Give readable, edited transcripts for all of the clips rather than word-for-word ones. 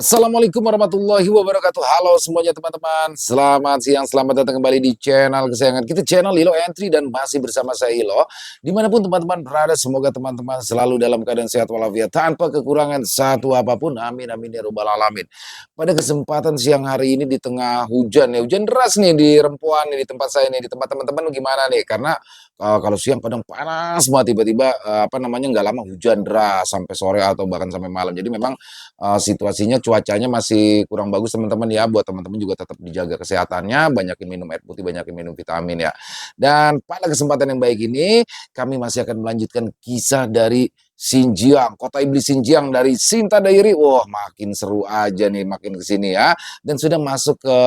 Assalamualaikum warahmatullahi wabarakatuh. Halo semuanya teman-teman. Selamat siang, selamat datang kembali di channel kesayangan kita, channel Ilo Entry, dan masih bersama saya Ilo. Dimanapun teman-teman berada, semoga teman-teman selalu dalam keadaan sehat walafiat tanpa kekurangan satu apapun. Amin amin ya robbal alamin. Pada kesempatan siang hari ini di tengah hujan, ya hujan deras nih di Rempoan nih, di tempat saya nih, di tempat teman-teman gimana nih? Karena kalau siang kadang panas banget, tiba-tiba nggak lama hujan deras sampai sore atau bahkan sampai malam. Jadi memang situasinya cuacanya masih kurang bagus teman-teman ya, buat teman-teman juga tetap dijaga kesehatannya, banyakin minum air putih, banyakin minum vitamin ya. Dan pada kesempatan yang baik ini, kami masih akan melanjutkan kisah dari Xinjiang, Kota Iblis Xinjiang dari Sinta Diary. Wah, makin seru aja nih makin kesini ya. Dan sudah masuk ke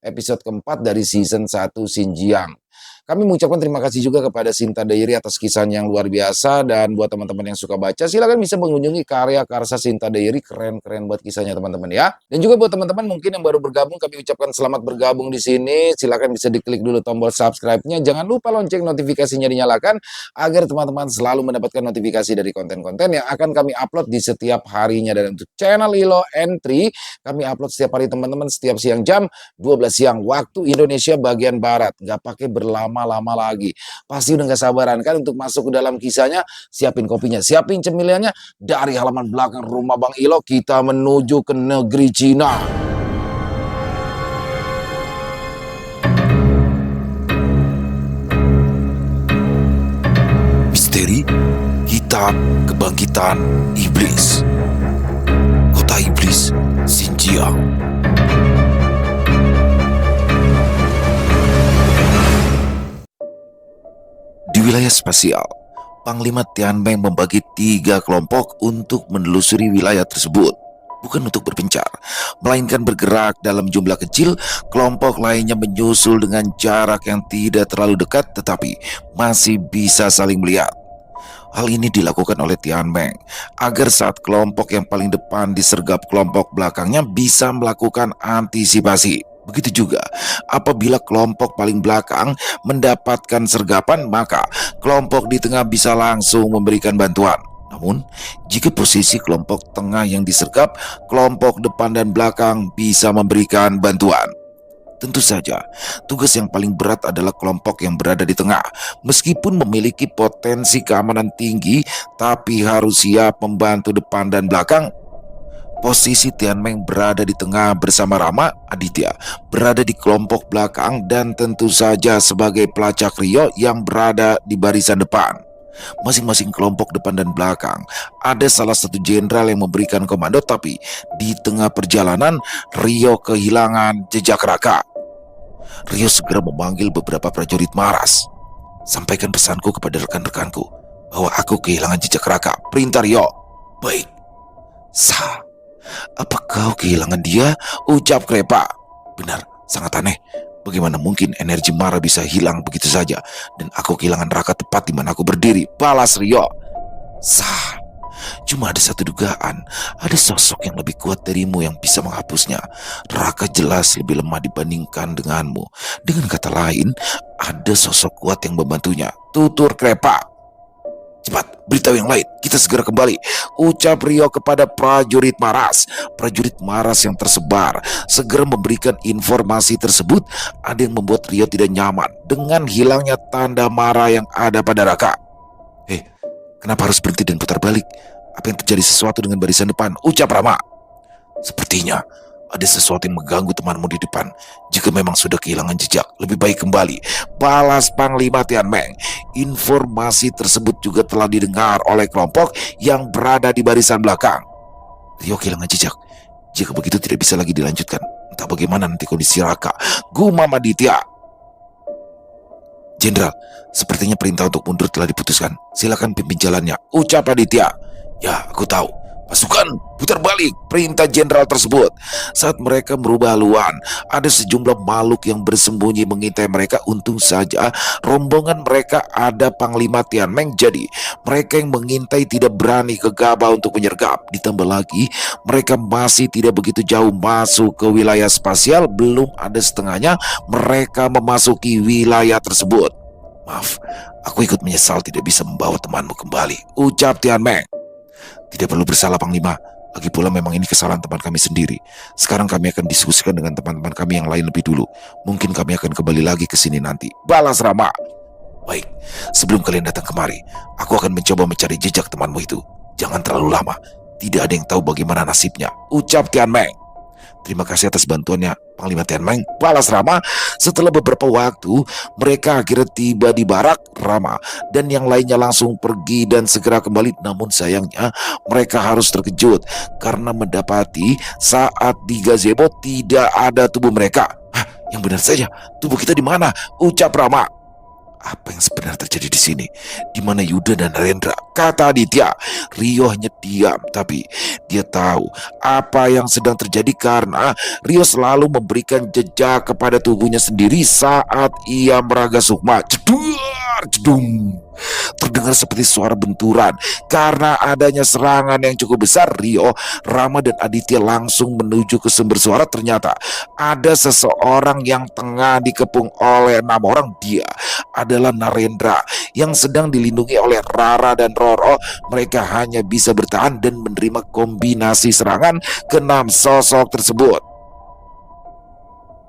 episode keempat dari season 1 Xinjiang. Kami mengucapkan terima kasih juga kepada Sinta Diary atas kisahnya yang luar biasa, dan buat teman-teman yang suka baca silakan bisa mengunjungi karya karsa Sinta Diary, keren-keren buat kisahnya teman-teman ya. Dan juga buat teman-teman mungkin yang baru bergabung, kami ucapkan selamat bergabung di sini. Silakan bisa diklik dulu tombol subscribe-nya, jangan lupa lonceng notifikasinya dinyalakan agar teman-teman selalu mendapatkan notifikasi dari konten-konten yang akan kami upload di setiap harinya. Dan untuk channel Ilo Entry, kami upload setiap hari teman-teman, setiap siang jam 12 siang waktu Indonesia bagian barat. Nggak pakai berlama-lama lagi. Pasti udah nggak sabaran kan untuk masuk ke dalam kisahnya. Siapin kopinya, siapin cemilannya. Dari halaman belakang rumah Bang Ilo, kita menuju ke negeri Cina. Misteri Kitab Kebangkitan Iblis. Kota Iblis, Xinjiang. Di wilayah spasial, Panglima Tianmeng membagi 3 kelompok untuk menelusuri wilayah tersebut. Bukan untuk berpencar, melainkan bergerak dalam jumlah kecil. Kelompok lainnya menyusul dengan jarak yang tidak terlalu dekat tetapi masih bisa saling melihat. Hal ini dilakukan oleh Tianmeng agar saat kelompok yang paling depan disergap kelompok belakangnya bisa melakukan antisipasi. Begitu juga apabila kelompok paling belakang mendapatkan sergapan, maka kelompok di tengah bisa langsung memberikan bantuan. Namun, jika posisi kelompok tengah yang disergap, kelompok depan dan belakang bisa memberikan bantuan. Tentu saja, tugas yang paling berat adalah kelompok yang berada di tengah. Meskipun memiliki potensi keamanan tinggi, tapi harus siap membantu depan dan belakang. Posisi Tianmeng berada di tengah bersama Rama, Aditya berada di kelompok belakang, dan tentu saja sebagai pelacak Rio yang berada di barisan depan. Masing-masing kelompok depan dan belakang ada salah satu jenderal yang memberikan komando, tapi di tengah perjalanan Rio kehilangan jejak raka. Rio segera memanggil beberapa prajurit maras. Sampaikan pesanku kepada rekan-rekanku bahwa aku kehilangan jejak raka. Perintah Rio. Baik. Sa, apa kau kehilangan dia? Ucap Krepa. Benar, sangat aneh. Bagaimana mungkin energi Mara bisa hilang begitu saja, dan aku kehilangan raka tepat di mana aku berdiri? Balas Rio. Sah, cuma ada satu dugaan. Ada sosok yang lebih kuat darimu yang bisa menghapusnya. Raka jelas lebih lemah dibandingkan denganmu. Dengan kata lain, ada sosok kuat yang membantunya. Tutur Krepa. Cepat, beritahu yang lain. Kita segera kembali. Ucap Rio kepada prajurit maras. Prajurit maras yang tersebar segera memberikan informasi tersebut. Ada yang membuat Rio tidak nyaman dengan hilangnya tanda marah yang ada pada Raka. Kenapa harus berhenti dan putar balik? Apa yang terjadi sesuatu dengan barisan depan? Ucap Rama. Sepertinya ada sesuatu yang mengganggu temanmu di depan. Jika memang sudah kehilangan jejak, lebih baik kembali. Balas Panglima Tianmeng. Informasi tersebut juga telah didengar oleh kelompok yang berada di barisan belakang. Rio kehilangan jejak. Jika begitu tidak bisa lagi dilanjutkan. Entah bagaimana nanti kondisi Raka. Gumam Aditya. Jenderal, sepertinya perintah untuk mundur telah diputuskan. Silakan pimpin jalannya. Ucap Aditya. Ya, aku tahu. Pasukan, putar balik, perintah jenderal tersebut. Saat mereka merubah haluan, ada sejumlah makhluk yang bersembunyi mengintai mereka. Untung saja rombongan mereka ada Panglima Tianmeng, jadi mereka yang mengintai tidak berani gegabah untuk menyergap. Ditambah lagi, mereka masih tidak begitu jauh masuk ke wilayah spasial. Belum ada setengahnya mereka memasuki wilayah tersebut. Maaf, aku ikut menyesal tidak bisa membawa temanmu kembali. Ucap Tianmeng. Tidak perlu bersalah Panglima. Lagi pula memang ini kesalahan teman kami sendiri. Sekarang kami akan diskusikan dengan teman-teman kami yang lain lebih dulu. Mungkin kami akan kembali lagi ke sini nanti. Balas Rama. Baik, sebelum kalian datang kemari, aku akan mencoba mencari jejak temanmu itu. Jangan terlalu lama. Tidak ada yang tahu bagaimana nasibnya. Ucap Tian Meng. Terima kasih atas bantuannya, Panglima Tian Meng. Balas Rama. Setelah beberapa waktu, mereka akhirnya tiba di barak Rama. Dan yang lainnya langsung pergi dan segera kembali. Namun sayangnya, mereka harus terkejut karena mendapati saat di gazebo tidak ada tubuh mereka. Hah, yang benar saja, tubuh kita di mana? Ucap Rama. Apa yang sebenarnya terjadi di sini? Di mana Yuda dan Narendra? Kata Aditya. Rio hanya diam, tapi dia tahu apa yang sedang terjadi karena Rio selalu memberikan jejak kepada tubuhnya sendiri saat ia meraga sukma. Jedar, jedung. Terdengar seperti suara benturan. Karena adanya serangan yang cukup besar, Rio, Rama dan Aditya langsung menuju ke sumber suara. Ternyata ada seseorang yang tengah dikepung oleh 6 orang. Dia adalah Narendra yang sedang dilindungi oleh Rara dan Roro. Mereka hanya bisa bertahan dan menerima kombinasi serangan ke-6 sosok tersebut.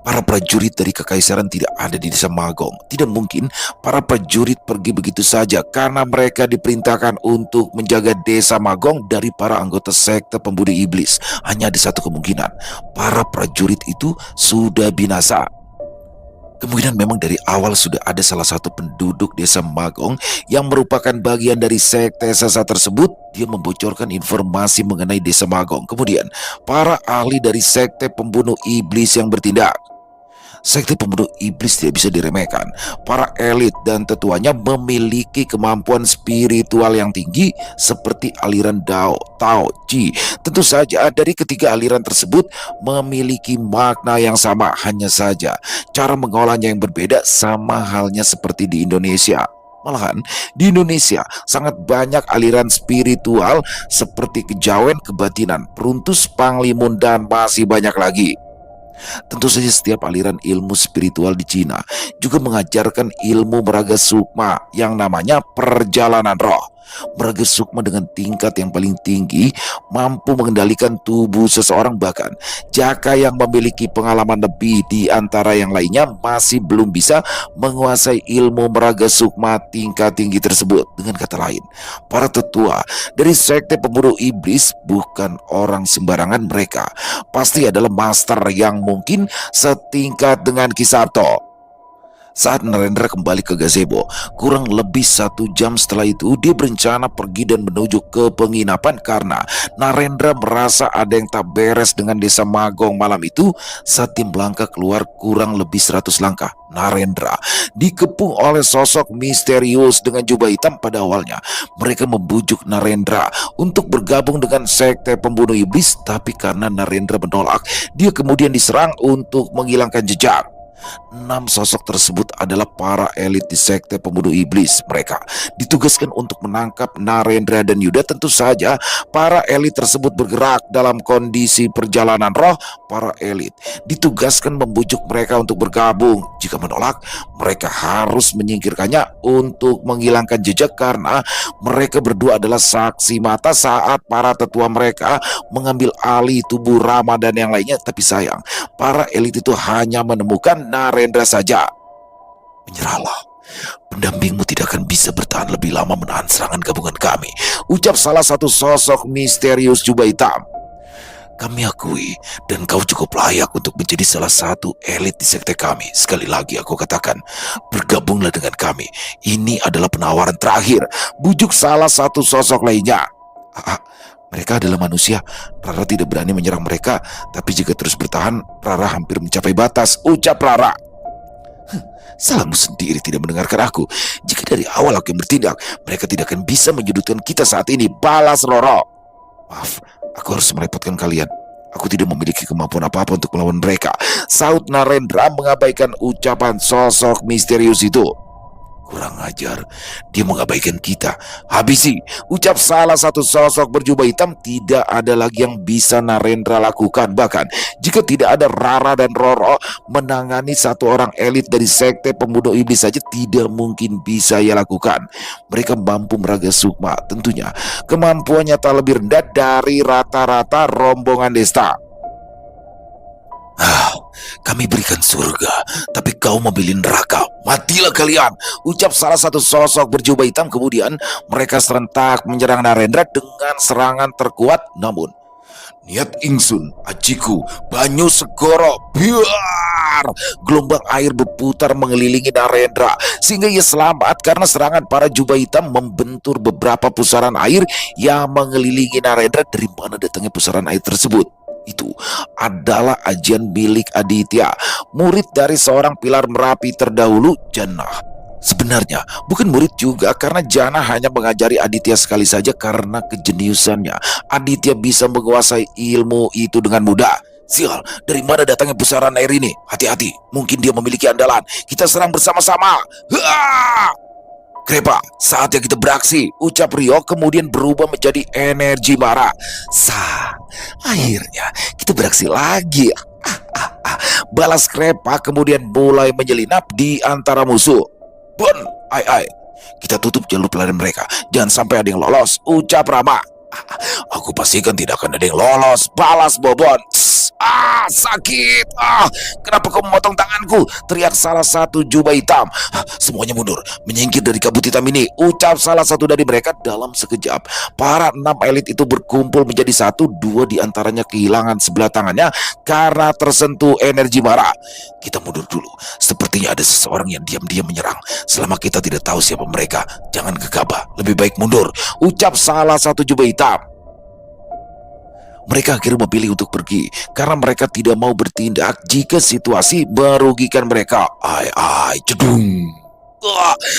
Para prajurit dari kekaisaran tidak ada di desa Magong. Tidak mungkin para prajurit pergi begitu saja karena mereka diperintahkan untuk menjaga desa Magong dari para anggota sekte pembunuh iblis. Hanya ada satu kemungkinan, para prajurit itu sudah binasa. Kemungkinan memang dari awal sudah ada salah satu penduduk desa Magong yang merupakan bagian dari sekte sesat tersebut. Dia membocorkan informasi mengenai desa Magong. Kemudian para ahli dari sekte pembunuh iblis yang bertindak. Sekte pembunuh iblis tidak bisa diremehkan. Para elit dan tetuanya memiliki kemampuan spiritual yang tinggi seperti aliran Dao, Tao, Chi. Tentu saja dari ketiga aliran tersebut memiliki makna yang sama. Hanya saja cara mengolahnya yang berbeda, sama halnya seperti di Indonesia. Malahan di Indonesia sangat banyak aliran spiritual seperti kejawen, kebatinan, peruntus, panglimun, dan masih banyak lagi. Tentu saja setiap aliran ilmu spiritual di Cina juga mengajarkan ilmu meraga sukma yang namanya perjalanan roh. Meraga sukma dengan tingkat yang paling tinggi mampu mengendalikan tubuh seseorang, bahkan jaka yang memiliki pengalaman lebih di antara yang lainnya masih belum bisa menguasai ilmu meraga sukma tingkat tinggi tersebut. Dengan kata lain, para tetua dari sekte pembunuh iblis bukan orang sembarangan. Mereka pasti adalah master yang mungkin setingkat dengan Kisarto. Saat Narendra kembali ke gazebo, kurang lebih 1 jam setelah itu dia berencana pergi dan menuju ke penginapan karena Narendra merasa ada yang tak beres dengan desa Magong malam itu. Saat tim melangkah keluar kurang lebih 100 langkah, Narendra dikepung oleh sosok misterius dengan jubah hitam. Pada awalnya mereka membujuk Narendra untuk bergabung dengan sekte pembunuh iblis, tapi karena Narendra menolak, dia kemudian diserang untuk menghilangkan jejak. 6 sosok tersebut adalah para elit di sekte pembunuh iblis. Mereka ditugaskan untuk menangkap Narendra dan Yuda. Tentu saja para elit tersebut bergerak dalam kondisi perjalanan roh. Para elit ditugaskan membujuk mereka untuk bergabung. Jika menolak, mereka harus menyingkirkannya untuk menghilangkan jejak karena mereka berdua adalah saksi mata saat para tetua mereka mengambil alih tubuh Rama dan yang lainnya. Tapi sayang, para elit itu hanya menemukan Narendra saja. Menyerahlah. Pendampingmu tidak akan bisa bertahan lebih lama menahan serangan gabungan kami, ucap salah satu sosok misterius jubah hitam. Kami akui dan kau cukup layak untuk menjadi salah satu elit di sekte kami. Sekali lagi aku katakan, bergabunglah dengan kami. Ini adalah penawaran terakhir, bujuk salah satu sosok lainnya. Mereka adalah manusia. Rara tidak berani menyerang mereka, tapi jika terus bertahan, Rara hampir mencapai batas, ucap Rara. Salahmu sendiri tidak mendengarkan aku. Jika dari awal aku yang bertindak, mereka tidak akan bisa menyudutkan kita saat ini, balas Roro. Maaf, aku harus merepotkan kalian. Aku tidak memiliki kemampuan apa-apa untuk melawan mereka, saut Narendra mengabaikan ucapan sosok misterius itu. Kurang ajar, dia mengabaikan kita. Habisi, ucap salah satu sosok berjubah hitam. Tidak ada lagi yang bisa Narendra lakukan. Bahkan jika tidak ada Rara dan Roro menangani satu orang elit dari sekte pemuda iblis saja, tidak mungkin bisa ia lakukan. Mereka mampu meraga sukma. Tentunya kemampuannya tak lebih rendah dari rata-rata rombongan desta. Kami berikan surga, tapi kau memilih neraka. Matilah kalian, ucap salah satu sosok berjubah hitam. Kemudian mereka serentak menyerang Narendra dengan serangan terkuat. Namun niat ingsun, ajiku, banyu segoro, biar gelombang air berputar mengelilingi Narendra sehingga ia selamat karena serangan para jubah hitam membentur beberapa pusaran air yang mengelilingi Narendra. Dari mana datangnya pusaran air tersebut? Itu adalah ajian milik Aditya, murid dari seorang pilar Merapi terdahulu, Janah. Sebenarnya bukan murid juga, karena Janah hanya mengajari Aditya sekali saja. Karena kejeniusannya, Aditya bisa menguasai ilmu itu dengan mudah. Sial, dari mana datangnya pusaran air ini? Hati-hati, mungkin dia memiliki andalan. Kita serang bersama-sama. Haa! Krepa, saatnya kita beraksi, ucap Rio kemudian berubah menjadi energi marah. Akhirnya kita beraksi lagi. Balas Krepa kemudian mulai menyelinap di antara musuh. Bon, ai, kita tutup jalur pelarian mereka. Jangan sampai ada yang lolos, ucap Rama. Aku pastikan tidak akan ada yang lolos, balas Bobon. Sakit. Kenapa kau memotong tanganku? Teriak salah satu jubah hitam. Semuanya mundur, menyingkir dari kabut hitam ini, ucap salah satu dari mereka. Dalam sekejap, para 6 elit itu berkumpul menjadi satu. 2 diantaranya kehilangan sebelah tangannya karena tersentuh energi marah. Kita mundur dulu. Sepertinya ada seseorang yang diam-diam menyerang. Selama kita tidak tahu siapa mereka, jangan gegabah. Lebih baik mundur, ucap salah satu jubah hitam. Mereka akhirnya memilih untuk pergi karena mereka tidak mau bertindak jika situasi merugikan mereka. Cedung.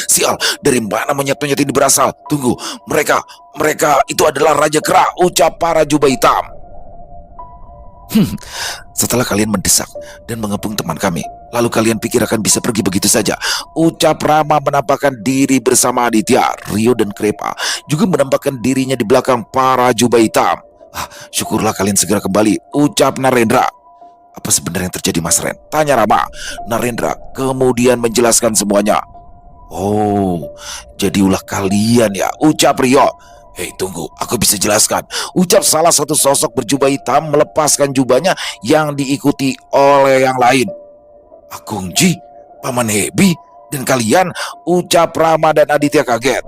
Sial, dari mana monyet-monyet ini berasal? Tunggu, mereka itu adalah Raja Kera, ucap para jubah hitam. Setelah kalian mendesak dan mengepung teman kami, lalu kalian pikir akan bisa pergi begitu saja, ucap Rama menampakkan diri bersama Aditya. Rio dan Krepa juga menampakkan dirinya di belakang para jubah hitam. Syukurlah kalian segera kembali, ucap Narendra. Apa sebenarnya yang terjadi, Mas Ren? Tanya Rama. Narendra kemudian menjelaskan semuanya. Oh, jadi ulah kalian ya, ucap Rio. Hei, tunggu, aku bisa jelaskan, ucap salah satu sosok berjubah hitam melepaskan jubahnya yang diikuti oleh yang lain. Akungji, Paman Hebi, dan kalian, ucap Rama dan Aditya kaget.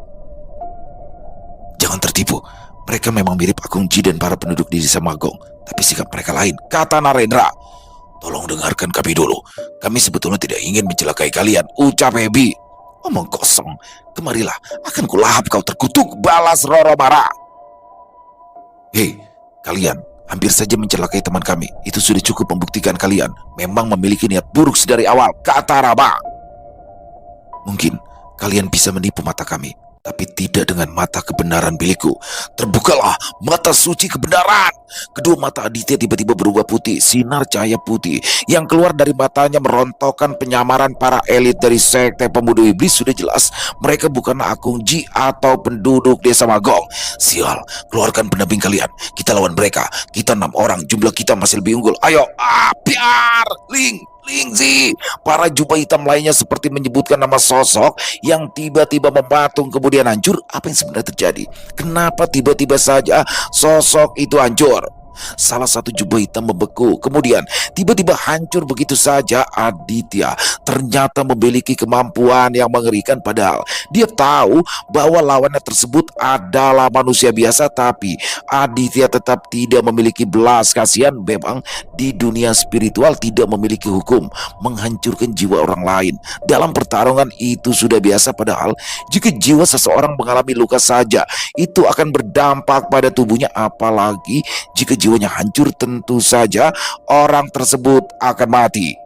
Jangan tertipu, mereka memang mirip Akungji dan para penduduk di desa Magong, tapi sikap mereka lain, kata Narendra. Tolong dengarkan kami dulu, kami sebetulnya tidak ingin mencelakai kalian, ucap Hebi. Omong kosong, kemarilah, akan kulahap kau terkutuk, balas Roro marah. Hei, kalian hampir saja mencelakai teman kami. Itu sudah cukup membuktikan kalian memang memiliki niat buruk sedari awal, kata Rama. Mungkin kalian bisa menipu mata kami, tapi tidak dengan mata kebenaran milikku. Terbukalah mata suci kebenaran. Kedua mata Aditya tiba-tiba berubah putih. Sinar cahaya putih yang keluar dari matanya merontokkan penyamaran para elit dari sekte pemuda iblis. Sudah jelas mereka bukanlah Akungji atau penduduk desa Magong. Sial, keluarkan pendamping kalian. Kita lawan mereka. Kita 6 orang, jumlah kita masih lebih unggul. Ayo, biar Lingzi. Para jubah hitam lainnya seperti menyebutkan nama sosok yang tiba-tiba mematung kemudian hancur. Apa yang sebenarnya terjadi? Kenapa tiba-tiba saja sosok itu hancur? Salah satu jubah hitam membeku, kemudian tiba-tiba hancur begitu saja. Aditya ternyata memiliki kemampuan yang mengerikan, padahal dia tahu bahwa lawannya tersebut adalah manusia biasa. Tapi Aditya tetap tidak memiliki belas kasihan. Memang di dunia spiritual tidak memiliki hukum menghancurkan jiwa orang lain. Dalam pertarungan itu sudah biasa, padahal jika jiwa seseorang mengalami luka saja, itu akan berdampak pada tubuhnya. Apalagi jika jiwanya hancur, tentu saja orang tersebut akan mati.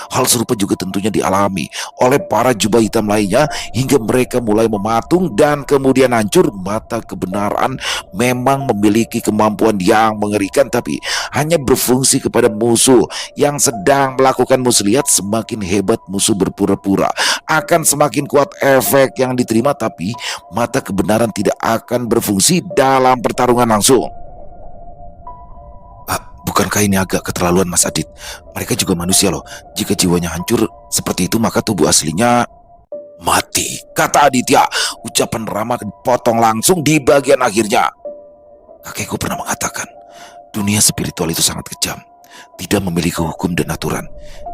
Hal serupa juga tentunya dialami oleh para jubah hitam lainnya hingga mereka mulai mematung dan kemudian hancur. Mata kebenaran memang memiliki kemampuan yang mengerikan, tapi hanya berfungsi kepada musuh yang sedang melakukan muslihat. Semakin hebat musuh berpura-pura akan semakin kuat efek yang diterima, tapi mata kebenaran tidak akan berfungsi dalam pertarungan langsung. Bukankah ini agak keterlaluan, Mas Adit? Mereka juga manusia loh. Jika jiwanya hancur seperti itu, maka tubuh aslinya mati, kata Aditya. Ucapan Rama dipotong langsung di bagian akhirnya. Kakekku pernah mengatakan, dunia spiritual itu sangat kejam, tidak memiliki hukum dan aturan.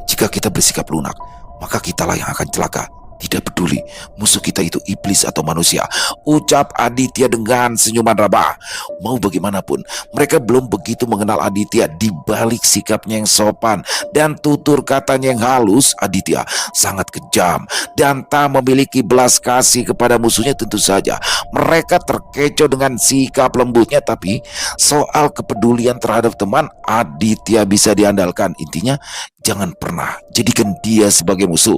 Jika kita bersikap lunak, maka kitalah yang akan celaka. Tidak peduli musuh kita itu iblis atau manusia, ucap Aditya dengan senyuman Rama. Mau bagaimanapun, mereka belum begitu mengenal Aditya. Di balik sikapnya yang sopan dan tutur katanya yang halus, Aditya sangat kejam dan tak memiliki belas kasih kepada musuhnya. Tentu saja mereka terkecoh dengan sikap lembutnya, tapi soal kepedulian terhadap teman, Aditya bisa diandalkan. Intinya, jangan pernah jadikan dia sebagai musuh.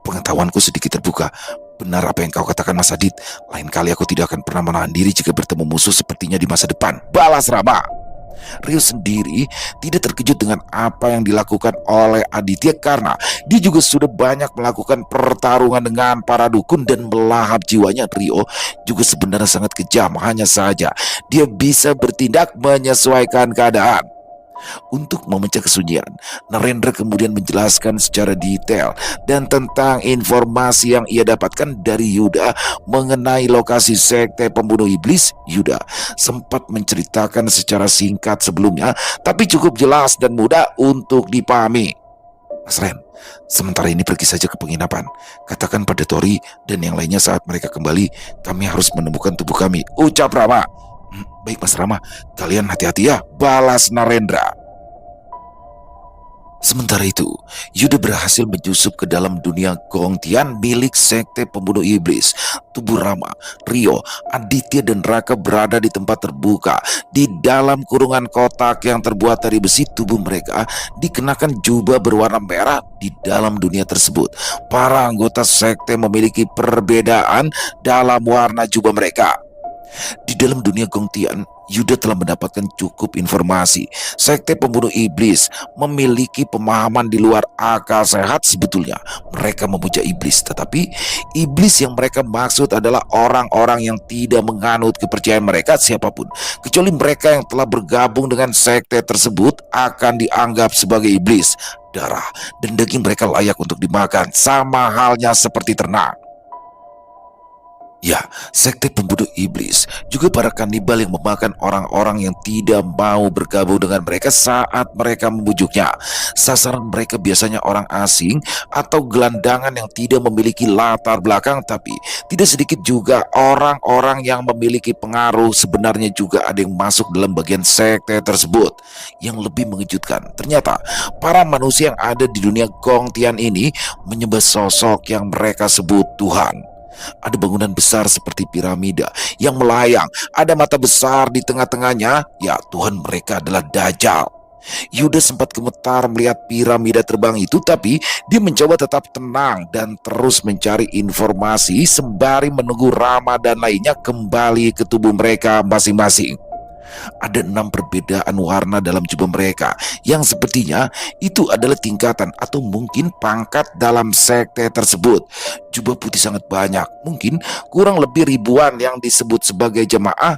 Pengetahuanku sedikit terbuka. Benar apa yang kau katakan, Mas Adit. Lain kali aku tidak akan pernah menahan diri jika bertemu musuh sepertinya di masa depan, balas Rama. Rio sendiri tidak terkejut dengan apa yang dilakukan oleh Aditya, karena dia juga sudah banyak melakukan pertarungan dengan para dukun dan melahap jiwanya. Rio juga sebenarnya sangat kejam, hanya saja dia bisa bertindak menyesuaikan keadaan. Untuk memecah kesunyian, Narendra kemudian menjelaskan secara detail dan tentang informasi yang ia dapatkan dari Yuda mengenai lokasi sekte pembunuh iblis. Yuda sempat menceritakan secara singkat sebelumnya, tapi cukup jelas dan mudah untuk dipahami. Mas Ren, sementara ini pergi saja ke penginapan. Katakan pada Tori dan yang lainnya saat mereka kembali, kami harus menemukan tubuh kami, ucap Rama. Baik Mas Rama, kalian hati-hati ya, balas Narendra. Sementara itu, Yuda berhasil menyusup ke dalam dunia Gongtian milik sekte pembunuh iblis. Tubuh Rama, Rio, Aditya dan Raka berada di tempat terbuka. Di dalam kurungan kotak yang terbuat dari besi, tubuh mereka dikenakan jubah berwarna merah. Di dalam dunia tersebut, para anggota sekte memiliki perbedaan dalam warna jubah mereka. Di dalam dunia Gongtian, Yuda telah mendapatkan cukup informasi. Sekte pembunuh iblis memiliki pemahaman di luar akal sehat. Sebetulnya mereka memuja iblis, tetapi iblis yang mereka maksud adalah orang-orang yang tidak menganut kepercayaan mereka. Siapapun kecuali mereka yang telah bergabung dengan sekte tersebut akan dianggap sebagai iblis. Darah dan daging mereka layak untuk dimakan, sama halnya seperti ternak. Ya, sekte pembunuh iblis juga para kanibal yang memakan orang-orang yang tidak mau bergabung dengan mereka saat mereka membujuknya. Sasaran mereka biasanya orang asing atau gelandangan yang tidak memiliki latar belakang, tapi tidak sedikit juga orang-orang yang memiliki pengaruh. Sebenarnya juga ada yang masuk dalam bagian sekte tersebut. Yang lebih mengejutkan, ternyata para manusia yang ada di dunia Gongtian ini menyembah sosok yang mereka sebut Tuhan. Ada bangunan besar seperti piramida yang melayang. Ada mata besar di tengah-tengahnya. Ya, Tuhan mereka adalah Dajjal. Yuda sempat gemetar melihat piramida terbang itu, tapi dia mencoba tetap tenang dan terus mencari informasi sembari menunggu Rama dan lainnya kembali ke tubuh mereka masing-masing. Ada 6 perbedaan warna dalam jubah mereka yang sepertinya itu adalah tingkatan atau mungkin pangkat dalam sekte tersebut. Jubah putih sangat banyak, mungkin kurang lebih ribuan yang disebut sebagai jamaah.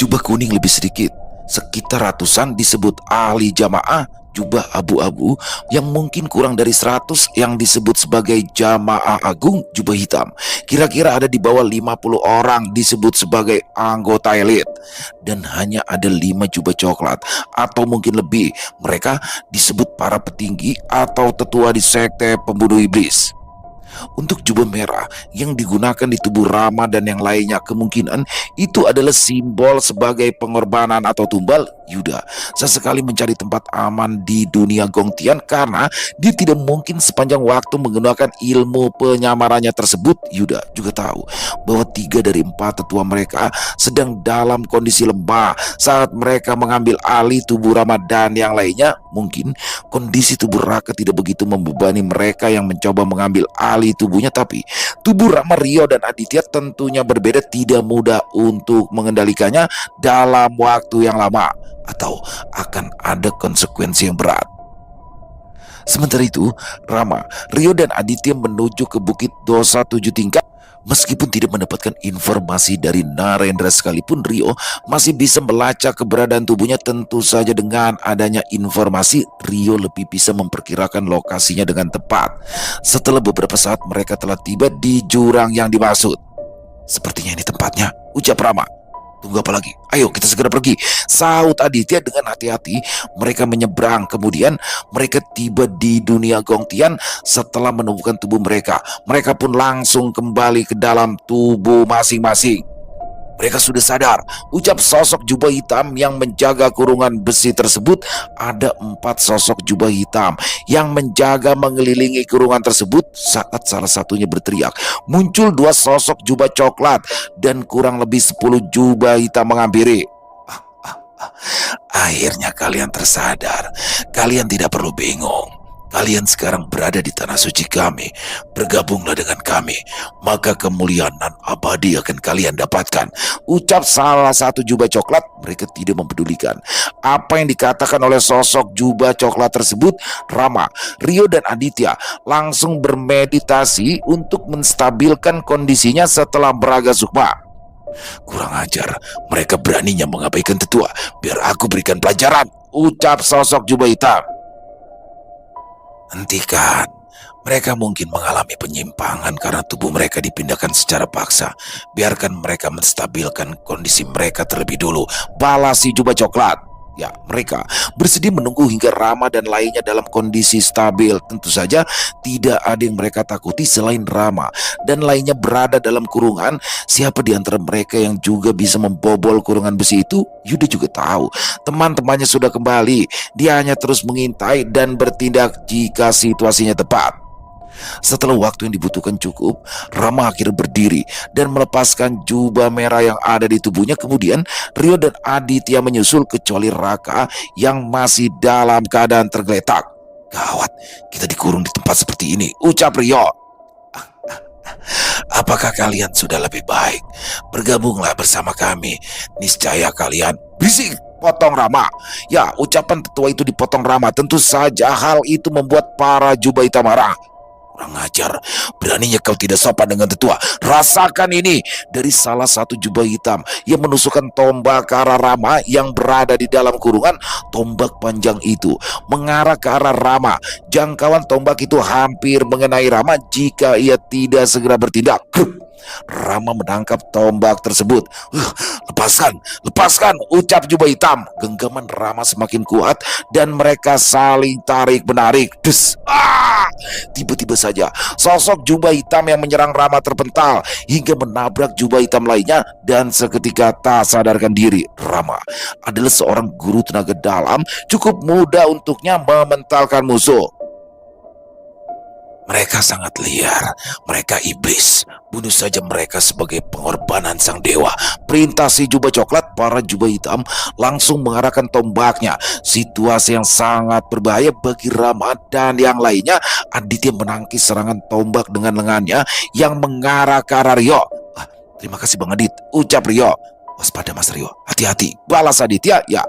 Jubah kuning lebih sedikit, sekitar ratusan disebut ahli jamaah. Jubah abu-abu yang mungkin kurang dari 100 yang disebut sebagai jamaah agung. Jubah hitam kira-kira ada di bawah 50 orang disebut sebagai anggota elit. Dan hanya ada 5 jubah coklat atau mungkin lebih, mereka disebut para petinggi atau tetua di sekte pembunuh iblis. Untuk jubah merah yang digunakan di tubuh Rama dan yang lainnya, kemungkinan itu adalah simbol sebagai pengorbanan atau tumbal. Yuda sesekali mencari tempat aman di dunia Gongtian karena dia tidak mungkin sepanjang waktu menggunakan ilmu penyamarannya tersebut. Yuda juga tahu bahwa 3 dari 4 tetua mereka sedang dalam kondisi lemah saat mereka mengambil alih tubuh Rama dan yang lainnya. Mungkin kondisi tubuh Raka tidak begitu membebani mereka yang mencoba mengambil alih tubuhnya, tapi tubuh Rama, Rio dan Aditya tentunya berbeda. Tidak mudah untuk mengendalikannya dalam waktu yang lama, atau akan ada konsekuensi yang berat. Sementara itu, Rama, Rio dan Aditya menuju ke Bukit Dosa 7 tingkat. Meskipun tidak mendapatkan informasi dari Narendra sekalipun, Rio masih bisa melacak keberadaan tubuhnya. Tentu saja dengan adanya informasi, Rio lebih bisa memperkirakan lokasinya dengan tepat. Setelah beberapa saat mereka telah tiba di jurang yang dimaksud. "Sepertinya ini tempatnya," ucap Rama. "Tunggu apa lagi? Ayo kita segera pergi," sahut Aditya dengan hati-hati. Mereka menyeberang, kemudian mereka tiba di dunia Gongtian. Setelah menemukan tubuh mereka, mereka pun langsung kembali ke dalam tubuh masing-masing. "Mereka sudah sadar," ucap sosok jubah hitam yang menjaga kurungan besi tersebut. Ada 4 sosok jubah hitam yang menjaga mengelilingi kurungan tersebut. Saat salah satunya berteriak, muncul 2 sosok jubah coklat dan kurang lebih 10 jubah hitam menghampiri. "Akhirnya kalian tersadar. Kalian tidak perlu bingung. Kalian sekarang berada di tanah suci kami. Bergabunglah dengan kami, maka kemuliaan dan abadi akan kalian dapatkan," ucap salah satu jubah coklat. Mereka tidak mempedulikan apa yang dikatakan oleh sosok jubah coklat tersebut. Rama, Rio dan Aditya langsung bermeditasi untuk menstabilkan kondisinya setelah beraga sukma. "Kurang ajar, mereka beraninya mengabaikan tetua. Biar aku berikan pelajaran," ucap sosok jubah hitam. "Hentikan. Mereka mungkin mengalami penyimpangan karena tubuh mereka dipindahkan secara paksa. Biarkan mereka menstabilkan kondisi mereka terlebih dulu," balas si jubah coklat. Ya, mereka bersedia menunggu hingga Rama dan lainnya dalam kondisi stabil. Tentu saja tidak ada yang mereka takuti selain Rama dan lainnya berada dalam kurungan. Siapa di antara mereka yang juga bisa membobol kurungan besi itu? Yuda juga tahu teman-temannya sudah kembali. Dia hanya terus mengintai dan bertindak jika situasinya tepat. Setelah waktu yang dibutuhkan cukup, Rama akhirnya berdiri dan melepaskan jubah merah yang ada di tubuhnya. Kemudian Rio dan Aditya menyusul, kecuali Raka yang masih dalam keadaan tergeletak. "Gawat, kita dikurung di tempat seperti ini," ucap Rio. "Apakah kalian sudah lebih baik? Bergabunglah bersama kami. Niscaya kalian..." "Berisik!" potong Rama. Ya, ucapan tetua itu dipotong Rama. Tentu saja hal itu membuat para jubah hitam marah. "Kurang ajar, beraninya kau tidak sopan dengan tetua. Rasakan ini!" Dari salah satu jubah hitam yang menusukkan tombak ke arah Rama yang berada di dalam kurungan. Tombak panjang itu mengarah ke arah Rama. Jangkauan tombak itu hampir mengenai Rama jika ia tidak segera bertindak. Rama menangkap tombak tersebut. Lepaskan, lepaskan," ucap jubah hitam. Genggaman Rama semakin kuat dan mereka saling tarik-menarik. Des! Tiba-tiba saja sosok jubah hitam yang menyerang Rama terpental hingga menabrak jubah hitam lainnya dan seketika tak sadarkan diri. Rama adalah seorang guru tenaga dalam, cukup mudah untuknya mementalkan musuh. "Mereka sangat liar, mereka iblis. Bunuh saja mereka sebagai pengorbanan sang dewa," perintah si jubah coklat. Para jubah hitam langsung mengarahkan tombaknya. Situasi yang sangat berbahaya bagi Rama dan yang lainnya. Aditya menangkis serangan tombak dengan lengannya yang mengarah ke arah Rio. "Terima kasih Bang Adit," ucap Rio. "Waspada Mas Rio, hati-hati," balas Aditya. Ya,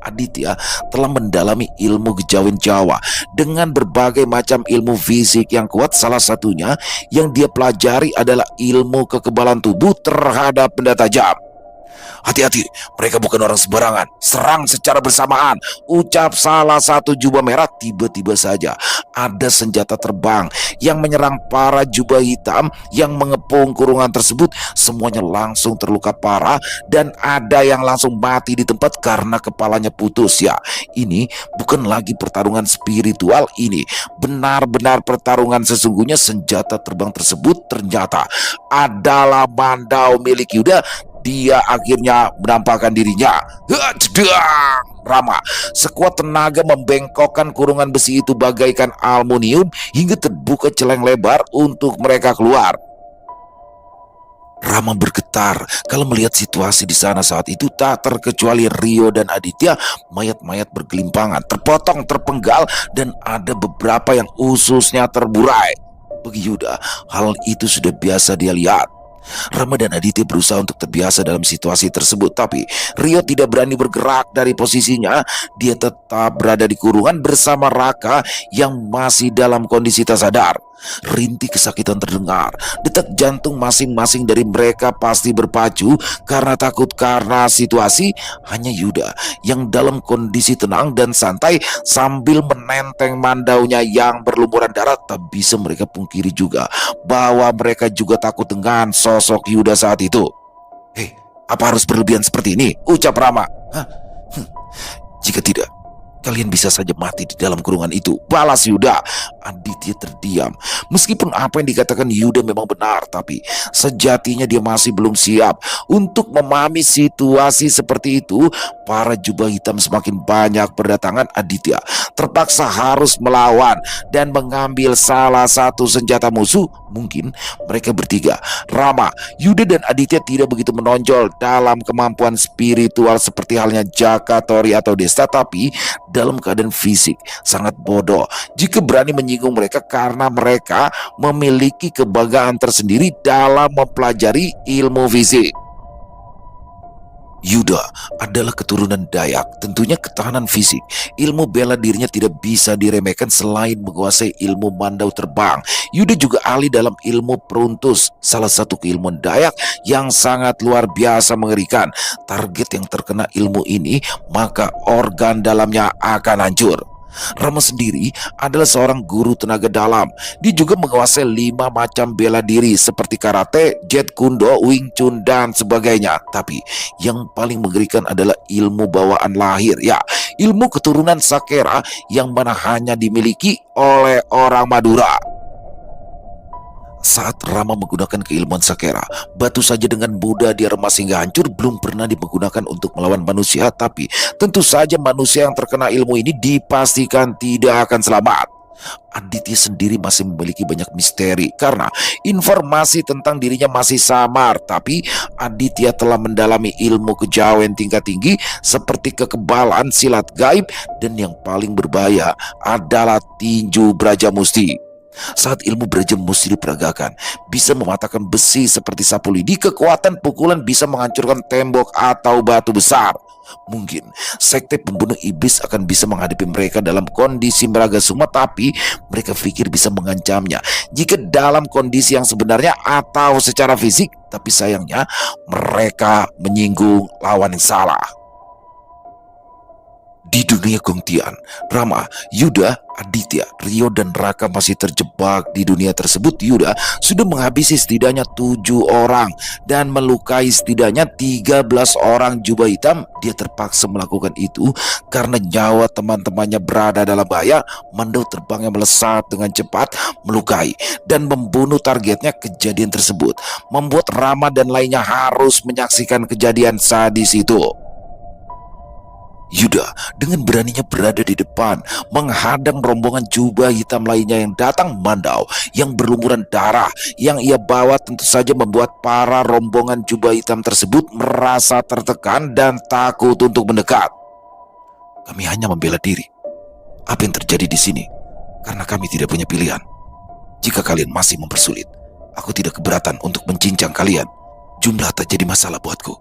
Aditya telah mendalami ilmu kejawen Jawa dengan berbagai macam ilmu fisik yang kuat. Salah satunya yang dia pelajari adalah ilmu kekebalan tubuh terhadap benda tajam. "Hati-hati, mereka bukan orang sembarangan. Serang secara bersamaan," ucap salah satu jubah merah. Tiba-tiba saja ada senjata terbang yang menyerang para jubah hitam yang mengepung kurungan tersebut. Semuanya langsung terluka parah dan ada yang langsung mati di tempat karena kepalanya putus. Ya, ini bukan lagi pertarungan spiritual, ini benar-benar pertarungan sesungguhnya. Senjata terbang tersebut ternyata adalah mandau milik Yuda. Dia akhirnya menampakkan dirinya. Rama sekuat tenaga membengkokkan kurungan besi itu bagaikan aluminium hingga terbuka celeng lebar untuk mereka keluar. Rama bergetar kalau melihat situasi di sana saat itu. Tak terkecuali Rio dan Aditya, mayat-mayat bergelimpangan, terpotong, terpenggal, dan ada beberapa yang ususnya terburai. Bagi Yuda, hal itu sudah biasa dia lihat. Rama dan Aditya berusaha untuk terbiasa dalam situasi tersebut, tapi Rio tidak berani bergerak dari posisinya. Dia tetap berada di kurungan bersama Raka yang masih dalam kondisi tak sadar. Rintih kesakitan terdengar. Detak jantung masing-masing dari mereka pasti berpacu karena takut karena situasi. Hanya Yuda yang dalam kondisi tenang dan santai sambil menenteng mandaunya yang berlumuran darah. Tak bisa mereka pungkiri juga bahwa mereka juga takut dengan sosok Yuda saat itu. "Hei, apa harus berlebihan seperti ini?" ucap Rama. "Hah? Hm, Jika tidak, kalian bisa saja mati di dalam kurungan itu," balas Yuda. Aditya terdiam. Meskipun apa yang dikatakan Yuda memang benar, tapi sejatinya dia masih belum siap untuk memahami situasi seperti itu. Para jubah hitam semakin banyak berdatangan. Aditya terpaksa harus melawan dan mengambil salah satu senjata musuh. Mungkin mereka bertiga, Rama, Yuda dan Aditya, tidak begitu menonjol dalam kemampuan spiritual seperti halnya Jaka, Tori atau Desta, tapi dalam keadaan fisik sangat bodoh jika berani menyinggung mereka karena mereka memiliki kebanggaan tersendiri dalam mempelajari ilmu fisik. Yuda adalah keturunan Dayak, tentunya ketahanan fisik, ilmu bela dirinya tidak bisa diremehkan. Selain menguasai ilmu mandau terbang, Yuda juga ahli dalam ilmu peruntus, salah satu keilmuan Dayak yang sangat luar biasa mengerikan. Target yang terkena ilmu ini, maka organ dalamnya akan hancur. Rama sendiri adalah seorang guru tenaga dalam. Dia juga menguasai 5 macam bela diri seperti karate, jet kundo, wing chun dan sebagainya. Tapi yang paling mengerikan adalah ilmu bawaan lahir, ya, ilmu keturunan Sakera yang mana hanya dimiliki oleh orang Madura. Saat Rama menggunakan keilmuan Sakera, batu saja dengan mudah dia remas hingga hancur. Belum pernah digunakan untuk melawan manusia, tapi tentu saja manusia yang terkena ilmu ini dipastikan tidak akan selamat. Aditya sendiri masih memiliki banyak misteri karena informasi tentang dirinya masih samar. Tapi Aditya telah mendalami ilmu kejawen tingkat tinggi seperti kekebalan, silat gaib, dan yang paling berbahaya adalah tinju Brajamusti. Saat ilmu Brajamusti diperagakan, bisa mematahkan besi seperti sapu lidi. Kekuatan pukulan bisa menghancurkan tembok atau batu besar. Mungkin sekte pembunuh iblis akan bisa menghadapi mereka dalam kondisi meraga suma, tapi mereka pikir bisa mengancamnya jika dalam kondisi yang sebenarnya atau secara fisik. Tapi sayangnya mereka menyinggung lawan yang salah. Di dunia Gongtian, Rama, Yuda, Aditya, Rio dan Raka masih terjebak di dunia tersebut. Yuda sudah menghabisi setidaknya 7 orang dan melukai setidaknya 13 orang jubah hitam. Dia terpaksa melakukan itu karena nyawa teman-temannya berada dalam bahaya. Mandau terbang yang melesat dengan cepat melukai dan membunuh targetnya. Kejadian tersebut membuat Rama dan lainnya harus menyaksikan kejadian sadis itu. Yuda dengan beraninya berada di depan, menghadang rombongan jubah hitam lainnya yang datang. Mandau yang berlumuran darah yang ia bawa tentu saja membuat para rombongan jubah hitam tersebut merasa tertekan dan takut untuk mendekat. "Kami hanya membela diri. Apa yang terjadi di sini? Karena kami tidak punya pilihan. Jika kalian masih mempersulit, aku tidak keberatan untuk mencincang kalian. Jumlah tak jadi masalah buatku.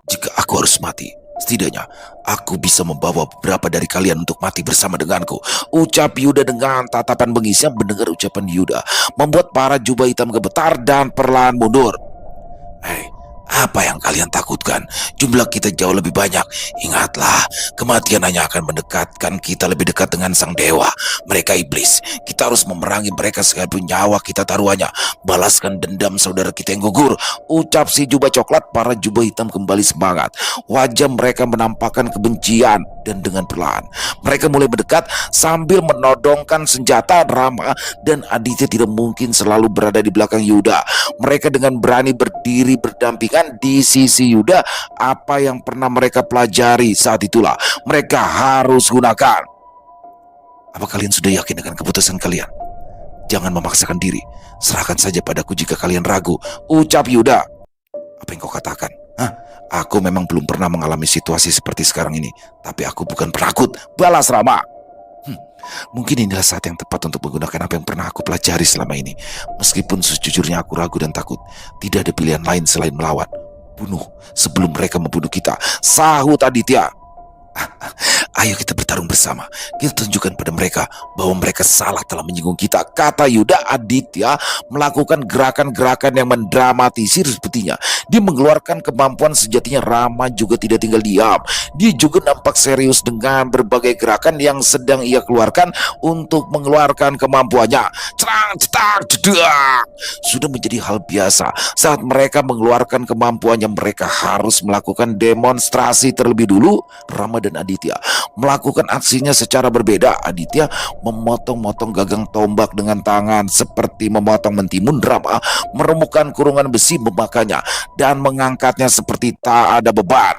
Jika aku harus mati, setidaknya aku bisa membawa beberapa dari kalian untuk mati bersama denganku," ucap Yuda dengan tatapan bengis. Mendengar ucapan Yuda membuat para jubah hitam gemetar dan perlahan mundur. "Hei, apa yang kalian takutkan? Jumlah kita jauh lebih banyak. Ingatlah, kematian hanya akan mendekatkan kita lebih dekat dengan sang dewa. Mereka iblis. Kita harus memerangi mereka sekalipun nyawa kita taruhannya. Balaskan dendam saudara kita yang gugur," ucap si jubah coklat. Para jubah hitam kembali semangat. Wajah mereka menampakkan kebencian dan dengan perlahan mereka mulai mendekat sambil menodongkan senjata. Rama dan Aditya tidak mungkin selalu berada di belakang Yuda. Mereka dengan berani berdiri berdampingan di sisi Yuda. Apa yang pernah mereka pelajari saat itulah mereka harus gunakan. "Apa kalian sudah yakin dengan keputusan kalian? Jangan memaksakan diri. Serahkan saja padaku jika kalian ragu," ucap Yuda. "Apa yang kau katakan? Aku memang belum pernah mengalami situasi seperti sekarang ini, tapi aku bukan penakut," balas Rama. Mungkin inilah saat yang tepat untuk menggunakan apa yang pernah aku pelajari selama ini. Meskipun sejujurnya aku ragu dan takut, tidak ada pilihan lain selain melawan. Bunuh sebelum mereka membunuh kita, sahut Aditya. Ayo kita bertarung bersama. Kita tunjukkan pada mereka bahwa mereka salah telah menyinggung kita, kata Yuda. Aditya melakukan gerakan-gerakan yang mendramatisir sepertinya. Dia mengeluarkan kemampuan sejatinya. Rama juga tidak tinggal diam. Dia juga nampak serius dengan berbagai gerakan yang sedang ia keluarkan untuk mengeluarkan kemampuannya. Cerang, cetak, jedak. Sudah menjadi hal biasa saat mereka mengeluarkan kemampuannya. Mereka harus melakukan demonstrasi terlebih dulu. Rama dan Aditya melakukan aksinya secara berbeda. Aditya memotong-motong gagang tombak dengan tangan seperti memotong mentimun. Rama meremukkan kurungan besi, memakainya dan mengangkatnya seperti tak ada beban.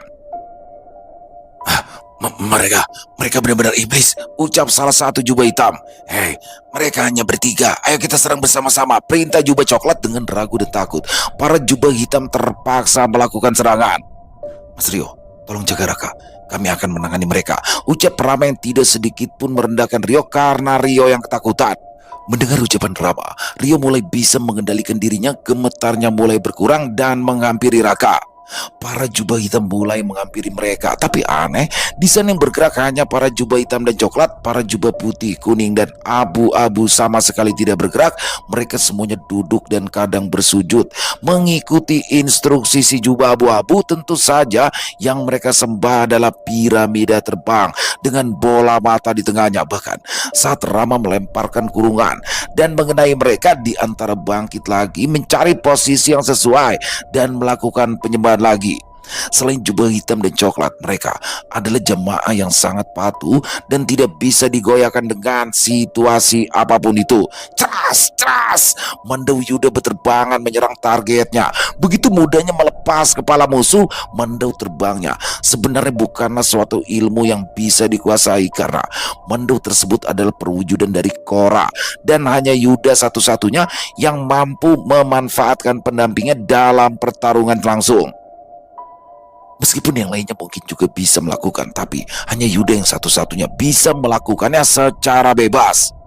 Mereka benar-benar iblis, ucap salah satu jubah hitam. Hei, mereka hanya bertiga. Ayo kita serang bersama-sama, perintah jubah coklat dengan ragu dan takut. Para jubah hitam terpaksa melakukan serangan. Mas Rio, tolong jaga Raka. Kami akan menangani mereka, ucap Rama yang tidak sedikit pun merendahkan Rio karena Rio yang ketakutan. Mendengar ucapan Rama, Rio mulai bisa mengendalikan dirinya. Gemetarnya mulai berkurang dan menghampiri Raka. Para jubah hitam mulai menghampiri mereka. Tapi aneh, di sana yang bergerak hanya para jubah hitam dan coklat. Para jubah putih, kuning, dan abu-abu sama sekali tidak bergerak. Mereka semuanya duduk dan kadang bersujud, mengikuti instruksi si jubah abu-abu. Tentu saja yang mereka sembah adalah piramida terbang dengan bola mata di tengahnya. Bahkan saat Rama melemparkan kurungan dan mengenai mereka, di antara bangkit lagi mencari posisi yang sesuai dan melakukan penyembahan lagi. Selain jubah hitam dan coklat, mereka adalah jemaah yang sangat patuh dan tidak bisa digoyahkan dengan situasi apapun itu. Ceras, ceras, Mandau Yuda berterbangan menyerang targetnya. Begitu mudahnya melepas kepala musuh. Mandau terbangnya sebenarnya bukanlah suatu ilmu yang bisa dikuasai, karena mandau tersebut adalah perwujudan dari Kora, dan hanya Yuda satu-satunya yang mampu memanfaatkan pendampingnya dalam pertarungan langsung. Meskipun yang lainnya mungkin juga bisa melakukan, tapi hanya Yuda yang satu-satunya bisa melakukannya secara bebas.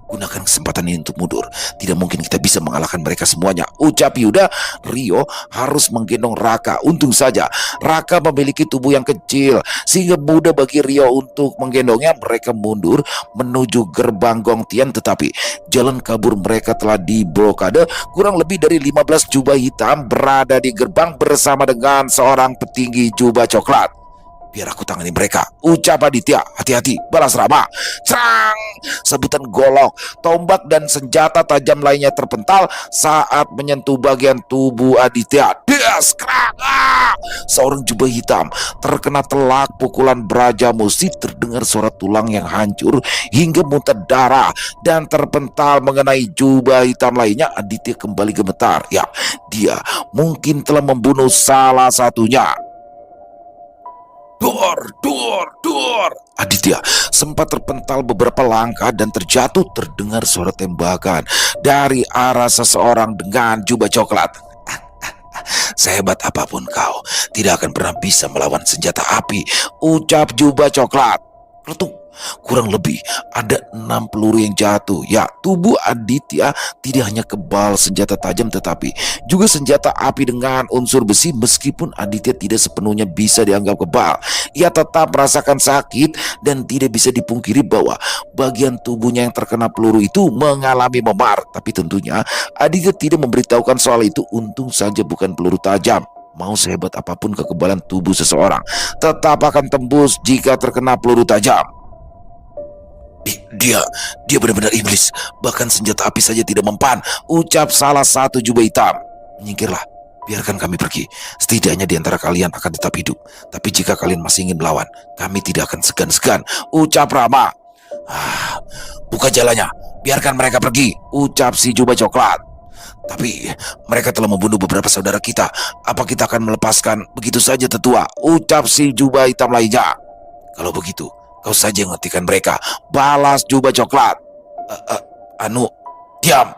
Gunakan kesempatan ini untuk mundur. Tidak mungkin kita bisa mengalahkan mereka semuanya, ucap Yuda. Rio harus menggendong Raka. Untung saja Raka memiliki tubuh yang kecil sehingga mudah bagi Rio untuk menggendongnya. Mereka mundur menuju gerbang Gongtian, tetapi jalan kabur mereka telah diblokade. Kurang lebih dari 15 jubah hitam berada di gerbang bersama dengan seorang petinggi jubah coklat. Biar aku tangani mereka, ucap Aditya. Hati-hati, balas Rama. Serang! Sabutan golok, tombak, dan senjata tajam lainnya terpental saat menyentuh bagian tubuh Aditya. Des! Krak! Ah! Seorang jubah hitam terkena telak pukulan Braja Musti. Terdengar suara tulang yang hancur hingga muntah darah dan terpental mengenai jubah hitam lainnya. Aditya kembali gemetar. Ya, dia mungkin telah membunuh salah satunya. Dor, dor, dor. Aditya sempat terpental beberapa langkah dan terjatuh. Terdengar suara tembakan dari arah seseorang dengan jubah coklat. Sehebat apapun kau, tidak akan pernah bisa melawan senjata api, ucap jubah coklat. Letuk. Kurang lebih ada 6 peluru yang jatuh. Ya, tubuh Aditya tidak hanya kebal senjata tajam, tetapi juga senjata api dengan unsur besi. Meskipun Aditya tidak sepenuhnya bisa dianggap kebal, ia tetap merasakan sakit dan tidak bisa dipungkiri bahwa bagian tubuhnya yang terkena peluru itu mengalami memar. Tapi tentunya Aditya tidak memberitahukan soal itu. Untung saja bukan peluru tajam. Mau sehebat apapun kekebalan tubuh seseorang, tetap akan tembus jika terkena peluru tajam. Dia benar-benar iblis. Bahkan senjata api saja tidak mempan, ucap salah satu jubah hitam. Menyingkirlah, biarkan kami pergi. Setidaknya di antara kalian akan tetap hidup. Tapi jika kalian masih ingin melawan, kami tidak akan segan-segan, ucap Rama. Buka jalannya, biarkan mereka pergi, ucap si jubah coklat. Tapi mereka telah membunuh beberapa saudara kita. Apa kita akan melepaskan begitu saja, tetua, ucap si jubah hitam lainnya. Kalau begitu, kau saja yang menghentikan mereka, balas jubah coklat. Diam.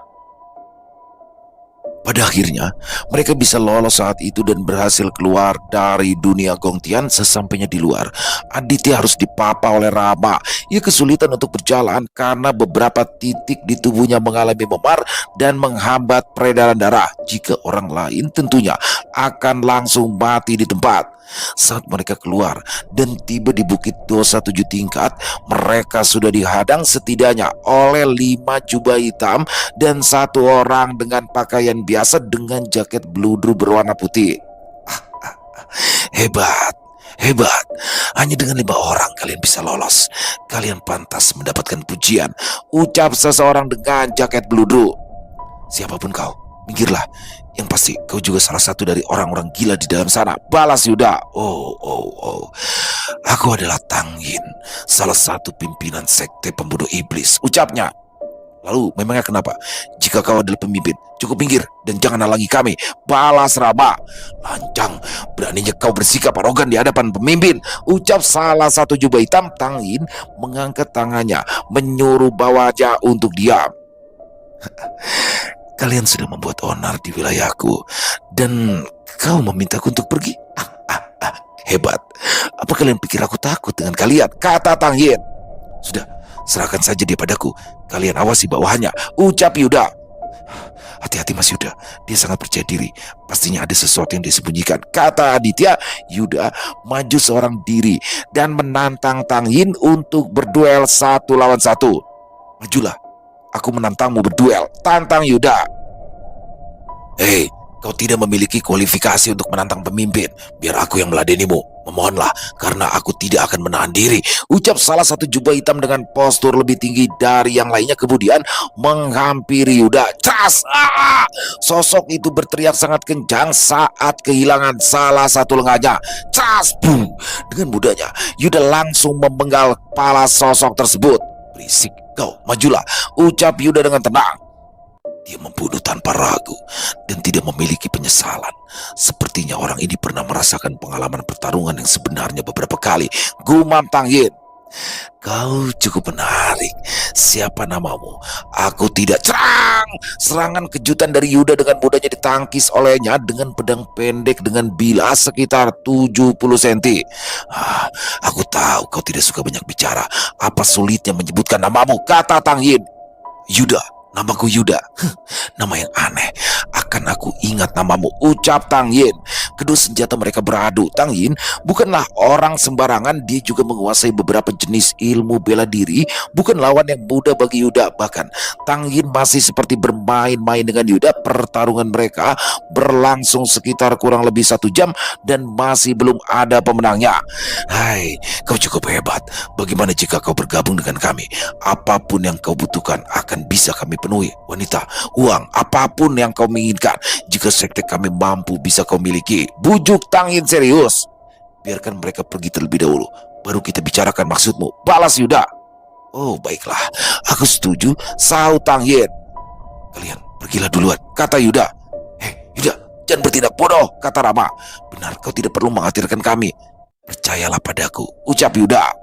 Pada akhirnya, mereka bisa lolos saat itu dan berhasil keluar dari dunia Gongtian. Sesampainya di luar, Aditya harus dipapa oleh Rama. Ia kesulitan untuk berjalan karena beberapa titik di tubuhnya mengalami memar dan menghambat peredaran darah. Jika orang lain tentunya akan langsung mati di tempat. Saat mereka keluar dan tiba di Bukit Dosa 7 tingkat, mereka sudah dihadang setidaknya oleh 5 jubah hitam dan 1 orang dengan pakaian biasa dengan jaket bludru berwarna putih. Hebat, hebat. Hanya dengan 5 orang kalian bisa lolos. Kalian pantas mendapatkan pujian, ucap seseorang dengan jaket bludru. Siapapun kau, minggirlah. Yang pasti kau juga salah satu dari orang-orang gila di dalam sana, balas Yuda. Oh. Aku adalah Tang Yin, salah satu pimpinan sekte pembunuh iblis, ucapnya. Lalu memangnya kenapa? Jika kau adalah pemimpin, cukup minggir dan jangan halangi kami, balas Rama. Lancang, beraninya kau bersikap arogan di hadapan pemimpin, ucap salah satu jubah hitam. Tang Yin mengangkat tangannya menyuruh bawahnya untuk diam. Kalian sudah membuat onar di wilayahku dan kau memintaku untuk pergi. Hebat. Apa kalian pikir aku takut dengan kalian? Kata Tang Yin. Sudah, serahkan saja dia padaku. Kalian awasi bawahannya, ucap Yuda. Hati-hati Mas Yuda, dia sangat percaya diri. Pastinya ada sesuatu yang disembunyikan, kata Aditya. Yuda maju seorang diri dan menantang Tang Yin untuk berduel 1 lawan 1. Majulah, aku menantangmu berduel, tantang Yuda. Hei, kau tidak memiliki kualifikasi untuk menantang pemimpin. Biar aku yang meladenimu. Memohonlah, karena aku tidak akan menahan diri, ucap salah satu jubah hitam dengan postur lebih tinggi dari yang lainnya, kemudian menghampiri Yuda. Cas! Sosok itu berteriak sangat kencang saat kehilangan salah satu lengannya. Cas! Boom! Dengan mudahnya, Yuda langsung memenggal kepala sosok tersebut. Berisik kau, majulah, ucap Yuda dengan tenang. Dia membunuh tanpa ragu dan tidak memiliki penyesalan. Sepertinya orang ini pernah merasakan pengalaman pertarungan yang sebenarnya beberapa kali, gumam Tang Yin. Kau cukup menarik. Siapa namamu? Aku tidak. Cerang! Serangan kejutan dari Yuda dengan mudahnya ditangkis olehnya dengan pedang pendek dengan bilas sekitar 70 cm. Aku tahu kau tidak suka banyak bicara. Apa sulitnya menyebutkan namamu? Kata Tang Yin. Yuda. Namaku Yuda. Nama yang aneh. Akan aku ingat namamu, ucap Tang Yin. Kedua senjata mereka beradu. Tang Yin bukanlah orang sembarangan. Dia juga menguasai beberapa jenis ilmu bela diri. Bukan lawan yang mudah bagi Yuda. Bahkan Tang Yin masih seperti bermain-main dengan Yuda. Pertarungan mereka berlangsung sekitar kurang lebih 1 jam dan masih belum ada pemenangnya. Hai, kau cukup hebat. Bagaimana jika kau bergabung dengan kami? Apapun yang kau butuhkan akan bisa kami penuhi. Wanita, uang, apapun yang kau inginkan. Jika sekte kami mampu bisa kau miliki, bujuk Tang Yin serius. Biarkan mereka pergi terlebih dahulu, baru kita bicarakan maksudmu, balas Yuda. Oh baiklah, aku setuju, sahut Tang Yin. Kalian pergilah duluan, kata Yuda. Yuda, jangan bertindak bodoh, kata Rama. Benar, kau tidak perlu mengkhawatirkan kami. Percayalah padaku, ucap Yuda.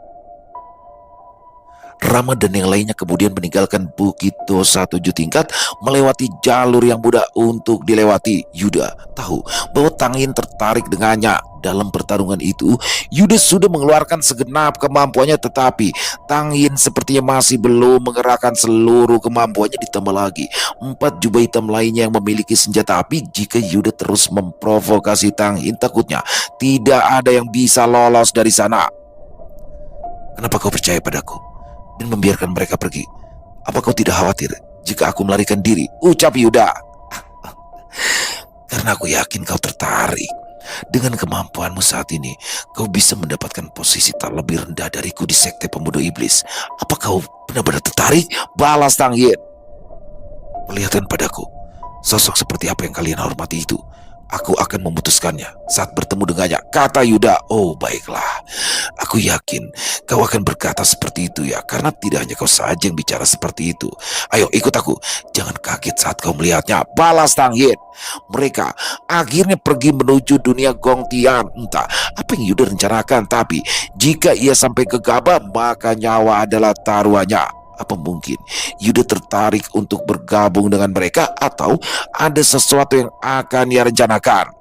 Rama dan yang lainnya kemudian meninggalkan Bukit Dosa 7 tingkat, melewati jalur yang mudah untuk dilewati. Yuda tahu bahwa Tang Yin tertarik dengannya. Dalam pertarungan itu, Yuda sudah mengeluarkan segenap kemampuannya, tetapi Tang Yin sepertinya masih belum mengerahkan seluruh kemampuannya. Ditambah lagi 4 jubah hitam lainnya yang memiliki senjata api. Jika Yuda terus memprovokasi Tang Yin, takutnya tidak ada yang bisa lolos dari sana. Kenapa kau percaya padaku dan membiarkan mereka pergi? Apa kau tidak khawatir jika aku melarikan diri? Ucap Yuda. Karena aku yakin kau tertarik. Dengan kemampuanmu saat ini, kau bisa mendapatkan posisi tak lebih rendah dariku di sekte pembunuh iblis. Apa kau benar-benar tertarik? Balas Tang Yin. Perlihatkan padaku sosok seperti apa yang kalian hormati itu. Aku akan memutuskannya saat bertemu dengannya, kata Yuda. Oh baiklah, aku yakin kau akan berkata seperti itu ya, karena tidak hanya kau saja yang bicara seperti itu. Ayo ikut aku, jangan kaget saat kau melihatnya, balas Tang Yin. Mereka akhirnya pergi menuju dunia Gongtian. Entah apa yang Yuda rencanakan, tapi jika ia sampai gegabah maka nyawa adalah taruhannya. Apa mungkin Yuda tertarik untuk bergabung dengan mereka atau ada sesuatu yang akan ia rencanakan?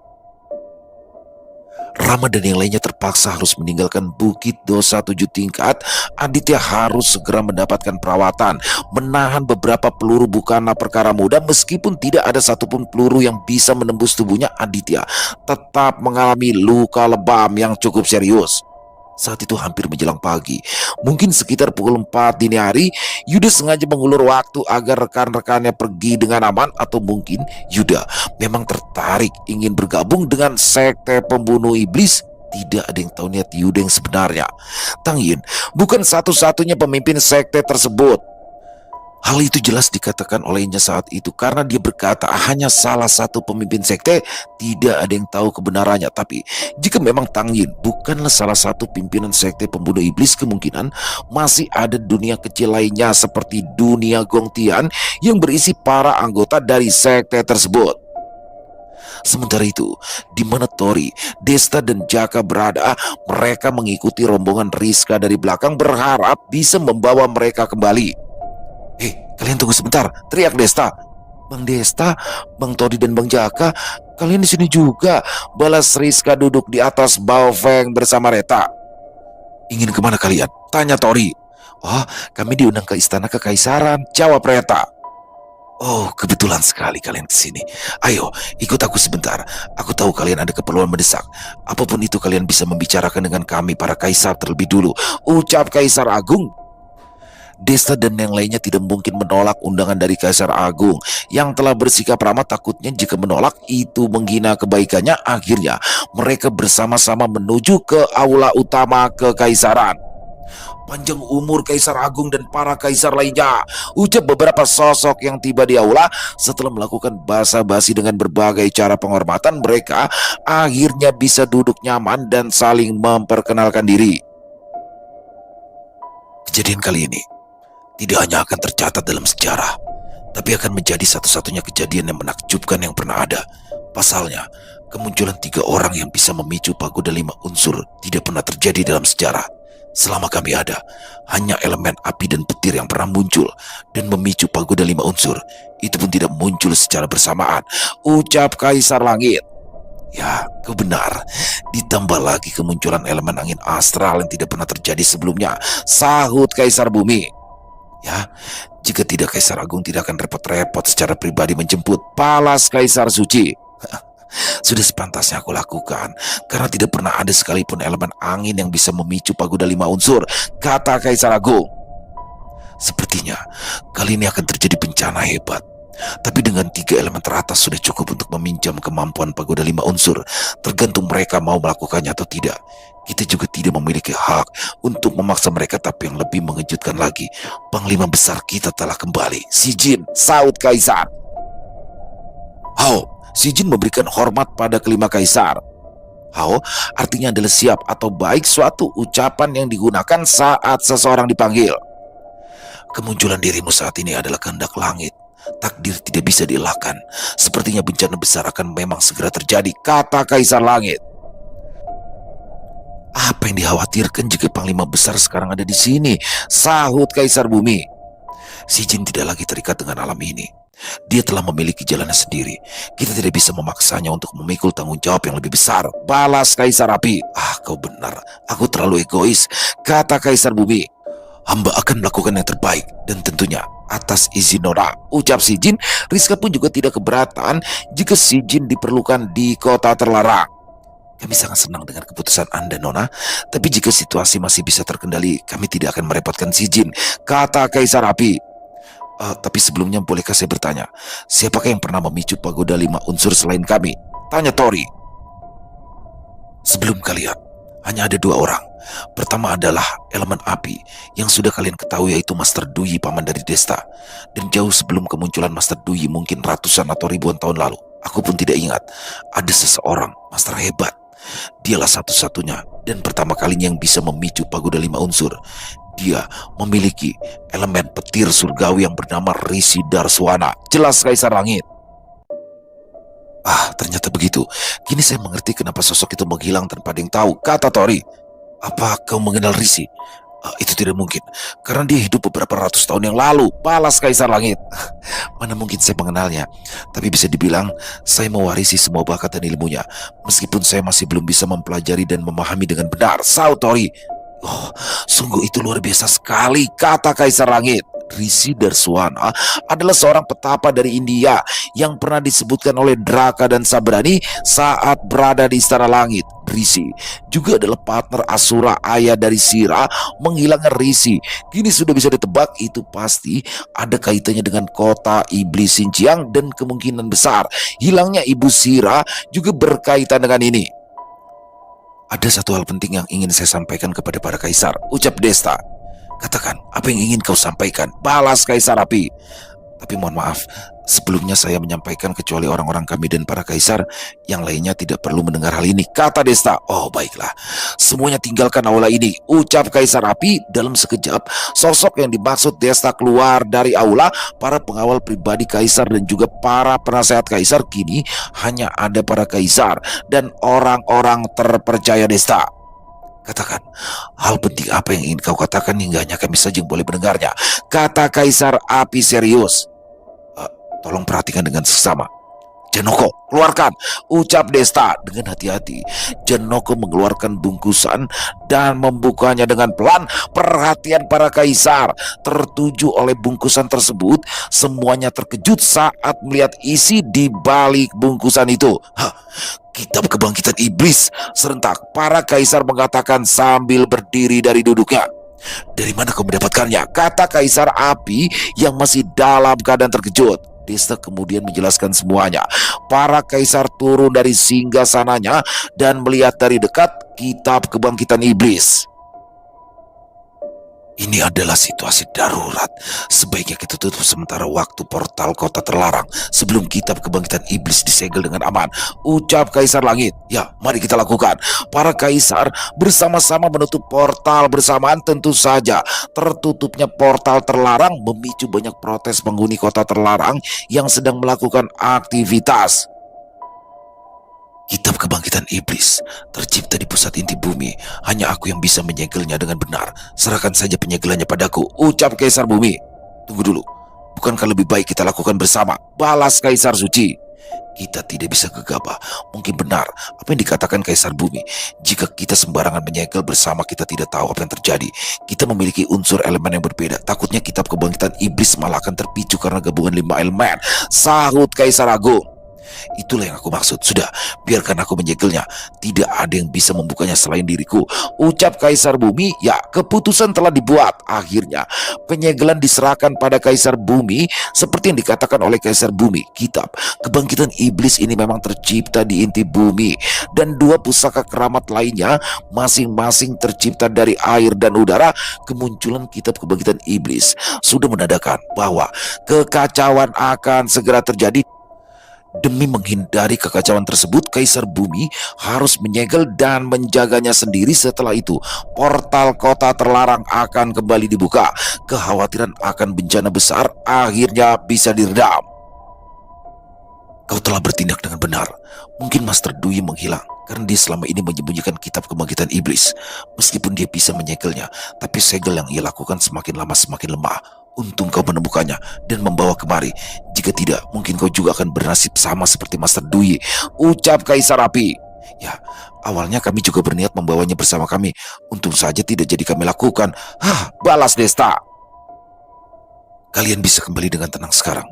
Rama dan yang lainnya terpaksa harus meninggalkan Bukit Dosa 7 tingkat. Aditya harus segera mendapatkan perawatan. Menahan beberapa peluru bukanlah perkara mudah. Meskipun tidak ada satupun peluru yang bisa menembus tubuhnya, Aditya tetap mengalami luka lebam yang cukup serius. Saat itu hampir menjelang pagi, mungkin sekitar pukul 4 dini hari. Yuda sengaja mengulur waktu agar rekan-rekannya pergi dengan aman. Atau mungkin Yuda memang tertarik ingin bergabung dengan sekte pembunuh iblis. Tidak ada yang tahu niat Yuda yang sebenarnya. Tang Yin bukan satu-satunya pemimpin sekte tersebut. Hal itu jelas dikatakan olehnya saat itu karena dia berkata hanya salah satu pemimpin sekte, tidak ada yang tahu kebenarannya. Tapi jika memang Tang Yin bukanlah salah satu pimpinan sekte pembunuh iblis, kemungkinan masih ada dunia kecil lainnya seperti dunia Gongtian yang berisi para anggota dari sekte tersebut. Sementara itu, di mana Tori, Desta dan Jaka berada, mereka mengikuti rombongan Rizka dari belakang berharap bisa membawa mereka kembali. "Hei, kalian tunggu sebentar," teriak Desta. "Bang Desta, Bang Tori dan Bang Jaka, kalian di sini juga?" balas Rizka duduk di atas Baofeng bersama Reta. "Ingin kemana kalian?" tanya Tori. "Oh, kami diundang ke istana kekaisaran," jawab Reta. "Oh, kebetulan sekali kalian kesini. Ayo, ikut aku sebentar. Aku tahu kalian ada keperluan mendesak. Apapun itu kalian bisa membicarakan dengan kami para kaisar terlebih dulu," ucap Kaisar Agung. Desta dan yang lainnya tidak mungkin menolak undangan dari Kaisar Agung yang telah bersikap ramah. Takutnya jika menolak itu menghina kebaikannya. Akhirnya mereka bersama-sama menuju ke aula utama kekaisaran. "Panjang umur Kaisar Agung dan para kaisar lainnya," ucap beberapa sosok yang tiba di aula. Setelah melakukan basa-basi dengan berbagai cara penghormatan, mereka akhirnya bisa duduk nyaman dan saling memperkenalkan diri. Kejadian kali ini tidak hanya akan tercatat dalam sejarah, tapi akan menjadi satu-satunya kejadian yang menakjubkan yang pernah ada. Pasalnya, kemunculan 3 orang yang bisa memicu pagoda 5 unsur tidak pernah terjadi dalam sejarah. Selama kami ada, hanya elemen api dan petir yang pernah muncul dan memicu pagoda 5 unsur. Itu pun tidak muncul secara bersamaan, ucap Kaisar Langit. "Ya, kau benar. Ditambah lagi kemunculan elemen angin astral yang tidak pernah terjadi sebelumnya," sahut Kaisar Bumi. "Ya, jika tidak Kaisar Agung tidak akan repot-repot secara pribadi menjemput," balas Kaisar Suci. "Sudah sepantasnya aku lakukan, karena tidak pernah ada sekalipun elemen angin yang bisa memicu pagoda 5 unsur," kata Kaisar Agung. "Sepertinya kali ini akan terjadi bencana hebat. Tapi dengan 3 elemen teratas sudah cukup untuk meminjam kemampuan pagoda 5 unsur. Tergantung mereka mau melakukannya atau tidak. Kita juga tidak memiliki hak untuk memaksa mereka." Tapi yang lebih mengejutkan lagi, Panglima Besar kita telah kembali, Si Jin, sahut Kaisar. "Hao," Si Jin memberikan hormat pada kelima kaisar. Hao artinya adalah siap atau baik, suatu ucapan yang digunakan saat seseorang dipanggil. "Kemunculan dirimu saat ini adalah kehendak langit. Takdir tidak bisa dielakkan. Sepertinya bencana besar akan memang segera terjadi," kata Kaisar Langit. "Apa yang dikhawatirkan jika Panglima Besar sekarang ada di sini?" sahut Kaisar Bumi. "Si Jin tidak lagi terikat dengan alam ini. Dia telah memiliki jalannya sendiri. Kita tidak bisa memaksanya untuk memikul tanggung jawab yang lebih besar," balas Kaisar Api. "Ah, kau benar. Aku terlalu egois," kata Kaisar Bumi. "Hamba akan melakukan yang terbaik dan tentunya atas izin Nona," ucap Si Jin. Rizka pun juga tidak keberatan jika Si Jin diperlukan di kota terlarang. "Kami sangat senang dengan keputusan Anda, Nona. Tapi jika situasi masih bisa terkendali, kami tidak akan merepotkan Si Jin," kata Kaisar Api. Tapi sebelumnya bolehkah saya bertanya, siapakah yang pernah memicu pagoda 5 unsur selain kami?" tanya Tori. "Sebelum kalian, hanya ada 2 orang. Pertama adalah elemen api yang sudah kalian ketahui, yaitu Master Dui, paman dari Desta. Dan jauh sebelum kemunculan Master Dui, mungkin ratusan atau ribuan tahun lalu, aku pun tidak ingat, ada seseorang, Master hebat. Dialah satu-satunya dan pertama kalinya yang bisa memicu pagoda 5 unsur. Dia memiliki elemen petir surgawi yang bernama Rishi Darswana," jelas Kaisar Langit. "Ah, ternyata begitu. Kini saya mengerti kenapa sosok itu menghilang tanpa ada yang tahu," kata Tori. "Apa kau mengenal Rishi? Itu tidak mungkin, karena dia hidup beberapa ratus tahun yang lalu, balas Kaisar Langit. Mana mungkin saya mengenalnya, tapi bisa dibilang saya mewarisi semua bakat dan ilmunya, meskipun saya masih belum bisa mempelajari dan memahami dengan benar, sahut Tori. Oh, sungguh itu luar biasa sekali, kata Kaisar Langit. Rishi Darswana adalah seorang petapa dari India yang pernah disebutkan oleh Draka dan Sabrani saat berada di Istana Langit. Rishi juga adalah partner Asura, ayah dari Sira. Menghilangnya Rishi kini sudah bisa ditebak itu pasti ada kaitannya dengan kota iblis Xinjiang, dan kemungkinan besar hilangnya ibu Sira juga berkaitan dengan ini. Ada satu hal penting yang ingin saya sampaikan kepada para kaisar, ucap Desta. Katakan, apa yang ingin kau sampaikan? Balas Kaisar Api. Tapi mohon maaf, sebelumnya saya menyampaikan kecuali orang-orang kami dan para kaisar, yang lainnya tidak perlu mendengar hal ini, kata Desta. Oh baiklah, semuanya tinggalkan aula ini, ucap Kaisar Api. Dalam sekejap, sosok yang dimaksud Desta keluar dari aula. Para pengawal pribadi kaisar dan juga para penasehat kaisar kini hanya ada para kaisar dan orang-orang terpercaya Desta. Katakan, hal penting apa yang ingin kau katakan hingga hanya kami saja yang boleh mendengarnya, kata Kaisar Api serius. Tolong perhatikan dengan seksama. Janoko, keluarkan, ucap Desta dengan hati-hati. Janoko mengeluarkan bungkusan dan membukanya dengan pelan. Perhatian para kaisar tertuju oleh bungkusan tersebut. Semuanya terkejut saat melihat isi di balik bungkusan itu. Kitab Kebangkitan Iblis, serentak para kaisar mengatakan sambil berdiri dari duduknya. Dari mana kau mendapatkannya? Kata Kaisar Api yang masih dalam keadaan terkejut. Desta kemudian menjelaskan semuanya. Para kaisar turun dari singgasananya dan melihat dari dekat Kitab Kebangkitan Iblis. Ini adalah situasi darurat. Sebaiknya kita tutup sementara waktu portal kota terlarang sebelum Kitab Kebangkitan Iblis disegel dengan aman, ucap Kaisar Langit. Ya, mari kita lakukan. Para kaisar bersama-sama menutup portal bersamaan. Tentu saja tertutupnya portal terlarang memicu banyak protes penghuni kota terlarang yang sedang melakukan aktivitas. Kitab Kebangkitan Iblis tercipta di pusat inti bumi. Hanya aku yang bisa menyegelnya dengan benar. Serahkan saja penyegelannya padaku, ucap Kaisar Bumi. Tunggu dulu, bukankah lebih baik kita lakukan bersama? Balas Kaisar Suci. Kita tidak bisa gegabah. Mungkin benar apa yang dikatakan Kaisar Bumi. Jika kita sembarangan menyegel bersama, kita tidak tahu apa yang terjadi. Kita memiliki unsur elemen yang berbeda. Takutnya Kitab Kebangkitan Iblis malah akan terpicu karena gabungan 5 elemen, sahut Kaisar Agung. Itulah yang aku maksud. Sudah, biarkan aku menyegelnya. Tidak ada yang bisa membukanya selain diriku, ucap Kaisar Bumi. Ya, keputusan telah dibuat. Akhirnya penyegelan diserahkan pada Kaisar Bumi. Seperti yang dikatakan oleh Kaisar Bumi, Kitab Kebangkitan Iblis ini memang tercipta di inti bumi, dan 2 pusaka keramat lainnya masing-masing tercipta dari air dan udara. Kemunculan Kitab Kebangkitan Iblis sudah menandakan bahwa kekacauan akan segera terjadi. Demi menghindari kekacauan tersebut, Kaisar Bumi harus menyegel dan menjaganya sendiri. Setelah itu, portal kota terlarang akan kembali dibuka. Kekhawatiran akan bencana besar akhirnya bisa diredam. Kau telah bertindak dengan benar. Mungkin Master Dui menghilang karena dia selama ini menyembunyikan Kitab Kebangkitan Iblis. Meskipun dia bisa menyegelnya, tapi segel yang ia lakukan semakin lama semakin lemah. Untung kau menemukannya dan membawa kemari. Jika tidak, mungkin kau juga akan bernasib sama seperti Master Dui, ucap Kaisar Api. Ya, awalnya kami juga berniat membawanya bersama kami. Untung saja tidak jadi kami lakukan. Balas Desta. Kalian bisa kembali dengan tenang sekarang.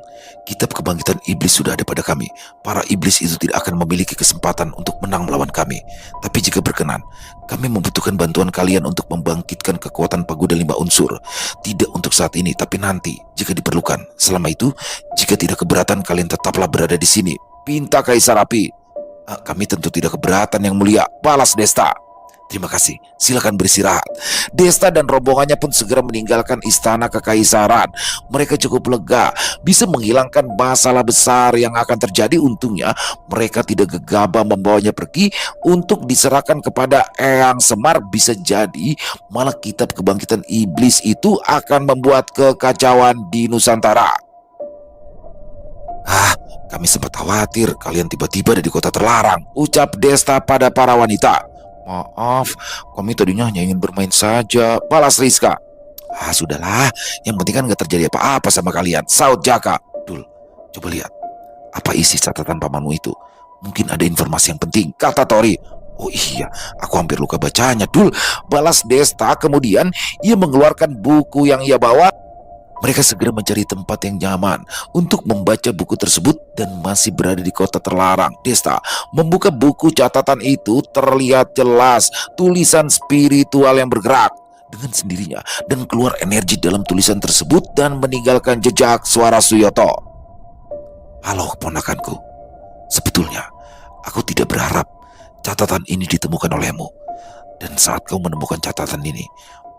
Kitab Kebangkitan Iblis sudah ada pada kami. Para iblis itu tidak akan memiliki kesempatan untuk menang melawan kami. Tapi jika berkenan, kami membutuhkan bantuan kalian untuk membangkitkan kekuatan pagoda 5 unsur. Tidak untuk saat ini, tapi nanti jika diperlukan. Selama itu, jika tidak keberatan, kalian tetaplah berada di sini, pinta Kaisar Api. Kami tentu tidak keberatan, Yang Mulia, balas Desta. Terima kasih, silakan beristirahat. Desta dan rombongannya pun segera meninggalkan istana kekaisaran. Mereka cukup lega, bisa menghilangkan masalah besar yang akan terjadi. Untungnya mereka tidak gegabah membawanya pergi untuk diserahkan kepada Eyang Semar. Bisa jadi malah Kitab Kebangkitan Iblis itu akan membuat kekacauan di Nusantara. Kami sempat khawatir kalian tiba-tiba ada di kota terlarang, ucap Desta pada para wanita. Maaf, kami tadinya hanya ingin bermain saja, balas Rizka. Ah, sudahlah, yang penting kan gak terjadi apa-apa sama kalian, saut Jaka. Dul, coba lihat, apa isi catatan pamanmu itu? Mungkin ada informasi yang penting, kata Tori. Oh iya, aku hampir lupa bacanya, Dul, balas Desta. Kemudian ia mengeluarkan buku yang ia bawa. Mereka segera mencari tempat yang nyaman untuk membaca buku tersebut dan masih berada di kota terlarang. Desta membuka buku catatan itu, terlihat jelas tulisan spiritual yang bergerak dengan sendirinya dan keluar energi dalam tulisan tersebut dan meninggalkan jejak suara Suyoto. Halo keponakanku, sebetulnya aku tidak berharap catatan ini ditemukan olehmu. Dan saat kau menemukan catatan ini,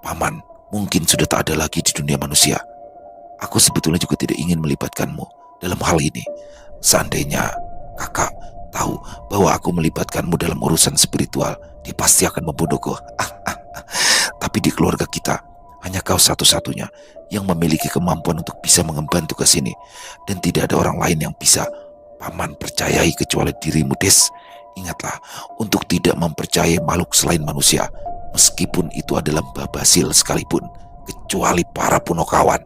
paman mungkin sudah tak ada lagi di dunia manusia. Aku sebetulnya juga tidak ingin melibatkanmu dalam hal ini. Seandainya kakak tahu bahwa aku melibatkanmu dalam urusan spiritual, dia pasti akan membunuhku. Tapi di keluarga kita, hanya kau satu-satunya yang memiliki kemampuan untuk bisa mengemban tugas ini. Dan tidak ada orang lain yang bisa paman percayai kecuali dirimu, Des. Ingatlah untuk tidak mempercayai makhluk selain manusia, meskipun itu adalah babasil sekalipun. Kecuali para punokawan.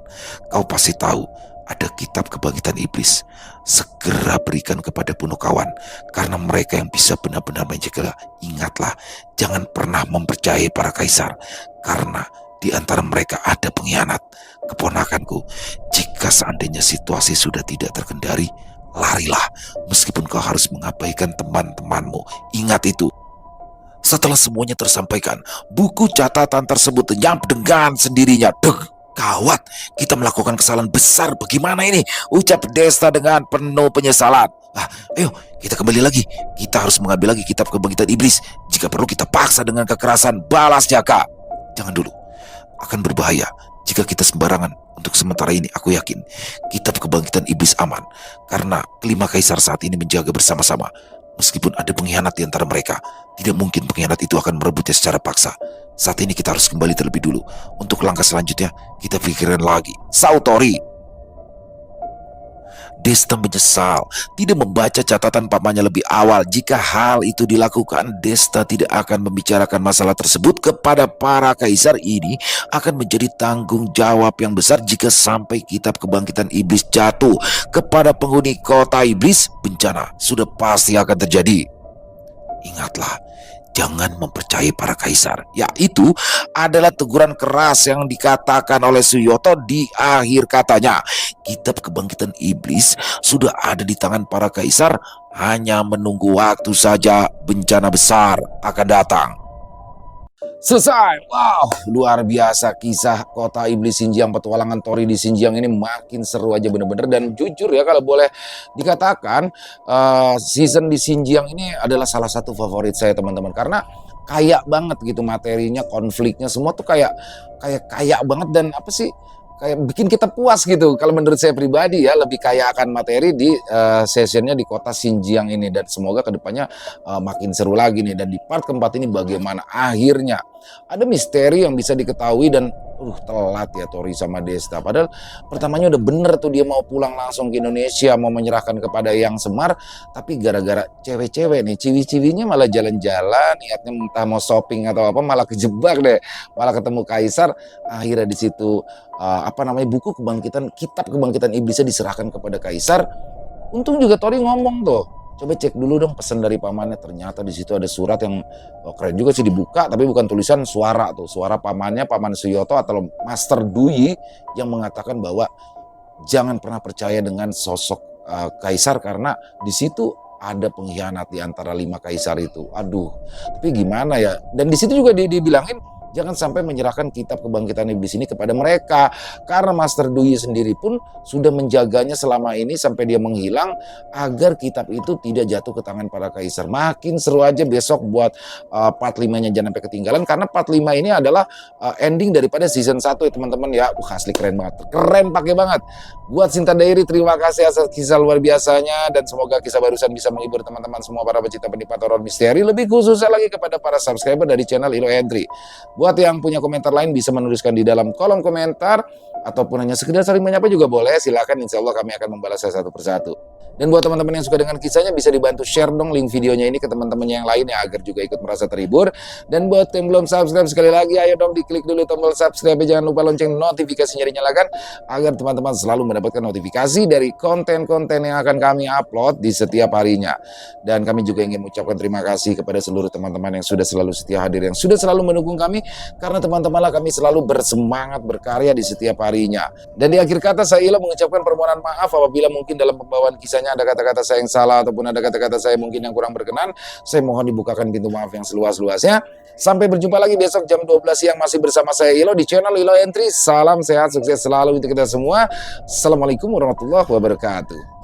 Kau pasti tahu ada kitab kebangkitan iblis. Segera berikan kepada punokawan, karena mereka yang bisa benar-benar menjaga. Ingatlah, jangan pernah mempercayai para kaisar, karena di antara mereka ada pengkhianat. Keponakanku, jika seandainya situasi sudah tidak terkendali, larilah, meskipun kau harus mengabaikan teman-temanmu. Ingat itu. Setelah semuanya tersampaikan, buku catatan tersebut lenyap dengan sendirinya. Deg, gawat, kita melakukan kesalahan besar. Bagaimana ini? Ucap Desta dengan penuh penyesalan. Ayo, kita kembali lagi. Kita harus mengambil lagi kitab kebangkitan iblis. Jika perlu kita paksa dengan kekerasan, balas Jaka. Jangan dulu, akan berbahaya jika kita sembarangan. Untuk sementara ini aku yakin kitab kebangkitan iblis aman, karena kelima kaisar saat ini menjaga bersama-sama. Meskipun ada pengkhianat di antara mereka, tidak mungkin pengkhianat itu akan merebutnya secara paksa. Saat ini kita harus kembali terlebih dulu. Untuk langkah selanjutnya, kita pikirkan lagi. Sautori. Desta menyesal tidak membaca catatan pamannya lebih awal. Jika hal itu dilakukan, Desta tidak akan membicarakan masalah tersebut kepada para kaisar. Ini akan menjadi tanggung jawab yang besar jika sampai kitab kebangkitan iblis jatuh kepada penghuni kota iblis. Bencana sudah pasti akan terjadi. Ingatlah, jangan mempercayai para kaisar. Ya, itu adalah teguran keras yang dikatakan oleh Suyoto di akhir katanya. Kitab kebangkitan iblis sudah ada di tangan para kaisar, hanya menunggu waktu saja bencana besar akan datang. Selesai. Wow, luar biasa kisah kota iblis Xinjiang, petualangan Tori di Xinjiang ini makin seru aja bener-bener. Dan jujur ya, kalau boleh dikatakan, season di Xinjiang ini adalah salah satu favorit saya teman-teman, karena kaya banget gitu materinya, konfliknya semua tuh kayak kaya banget. Dan apa sih, kayak bikin kita puas gitu. Kalau menurut saya pribadi ya, lebih kaya akan materi di sessionnya di kota Xinjiang ini. Dan semoga kedepannya makin seru lagi nih. Dan di part keempat ini bagaimana akhirnya ada misteri yang bisa diketahui. Dan telat ya Tori sama Desta. Padahal pertamanya udah bener tuh, dia mau pulang langsung ke Indonesia, mau menyerahkan kepada Yang Semar. Tapi gara-gara cewek-cewek nih, ciwi-ciwinya malah jalan-jalan, niatnya entah mau shopping atau apa, malah kejebak deh, malah ketemu kaisar. Akhirnya di situ buku kebangkitan, kitab kebangkitan iblisnya diserahkan kepada kaisar. Untung juga Tori ngomong tuh, coba cek dulu dong pesan dari pamannya. Ternyata di situ ada surat yang keren juga sih, dibuka tapi bukan tulisan, suara tuh, suara pamannya, Paman Suyoto atau Master Dui, yang mengatakan bahwa jangan pernah percaya dengan sosok kaisar, karena di situ ada pengkhianat di antara 5 kaisar itu. Aduh, tapi gimana ya? Dan di situ juga dibilangin jangan sampai menyerahkan kitab kebangkitan iblis ini kepada mereka, karena Master Dui sendiri pun sudah menjaganya selama ini sampai dia menghilang, agar kitab itu tidak jatuh ke tangan para kaisar. Makin seru aja besok buat part 5-nya, jangan sampai ketinggalan, karena part 5 ini adalah ending daripada season 1 ya teman-teman ya. Asli keren banget, keren pakai banget. Buat Sinta Diary, terima kasih atas kisah luar biasanya, dan semoga kisah barusan bisa menghibur teman-teman semua para pecinta penikmat horor misteri, lebih khususnya lagi kepada para subscriber dari channel Ilo Entry. Buat yang punya komentar lain bisa menuliskan di dalam kolom komentar, ataupun hanya sekedar saling menyapa juga boleh, silakan, insya Allah kami akan membalas satu persatu. Dan buat teman-teman yang suka dengan kisahnya, bisa dibantu share dong link videonya ini ke teman-temannya yang lain ya, agar juga ikut merasa terhibur. Dan buat yang belum subscribe, sekali lagi ayo dong diklik dulu tombol subscribe, jangan lupa lonceng notifikasinya dinyalakan agar teman-teman selalu mendapatkan notifikasi dari konten-konten yang akan kami upload di setiap harinya. Dan kami juga ingin mengucapkan terima kasih kepada seluruh teman-teman yang sudah selalu setia hadir, yang sudah selalu mendukung kami, karena teman-temanlah kami selalu bersemangat berkarya di setiap harinya. Dan di akhir kata saya Ilo mengucapkan permohonan maaf apabila mungkin dalam pembawaan kisahnya ada kata-kata saya yang salah ataupun ada kata-kata saya mungkin yang kurang berkenan. Saya mohon dibukakan pintu maaf yang seluas-luasnya. Sampai berjumpa lagi besok jam 12 siang masih bersama saya Ilo di channel Ilo Entry. Salam sehat, sukses selalu untuk kita semua. Assalamualaikum warahmatullahi wabarakatuh.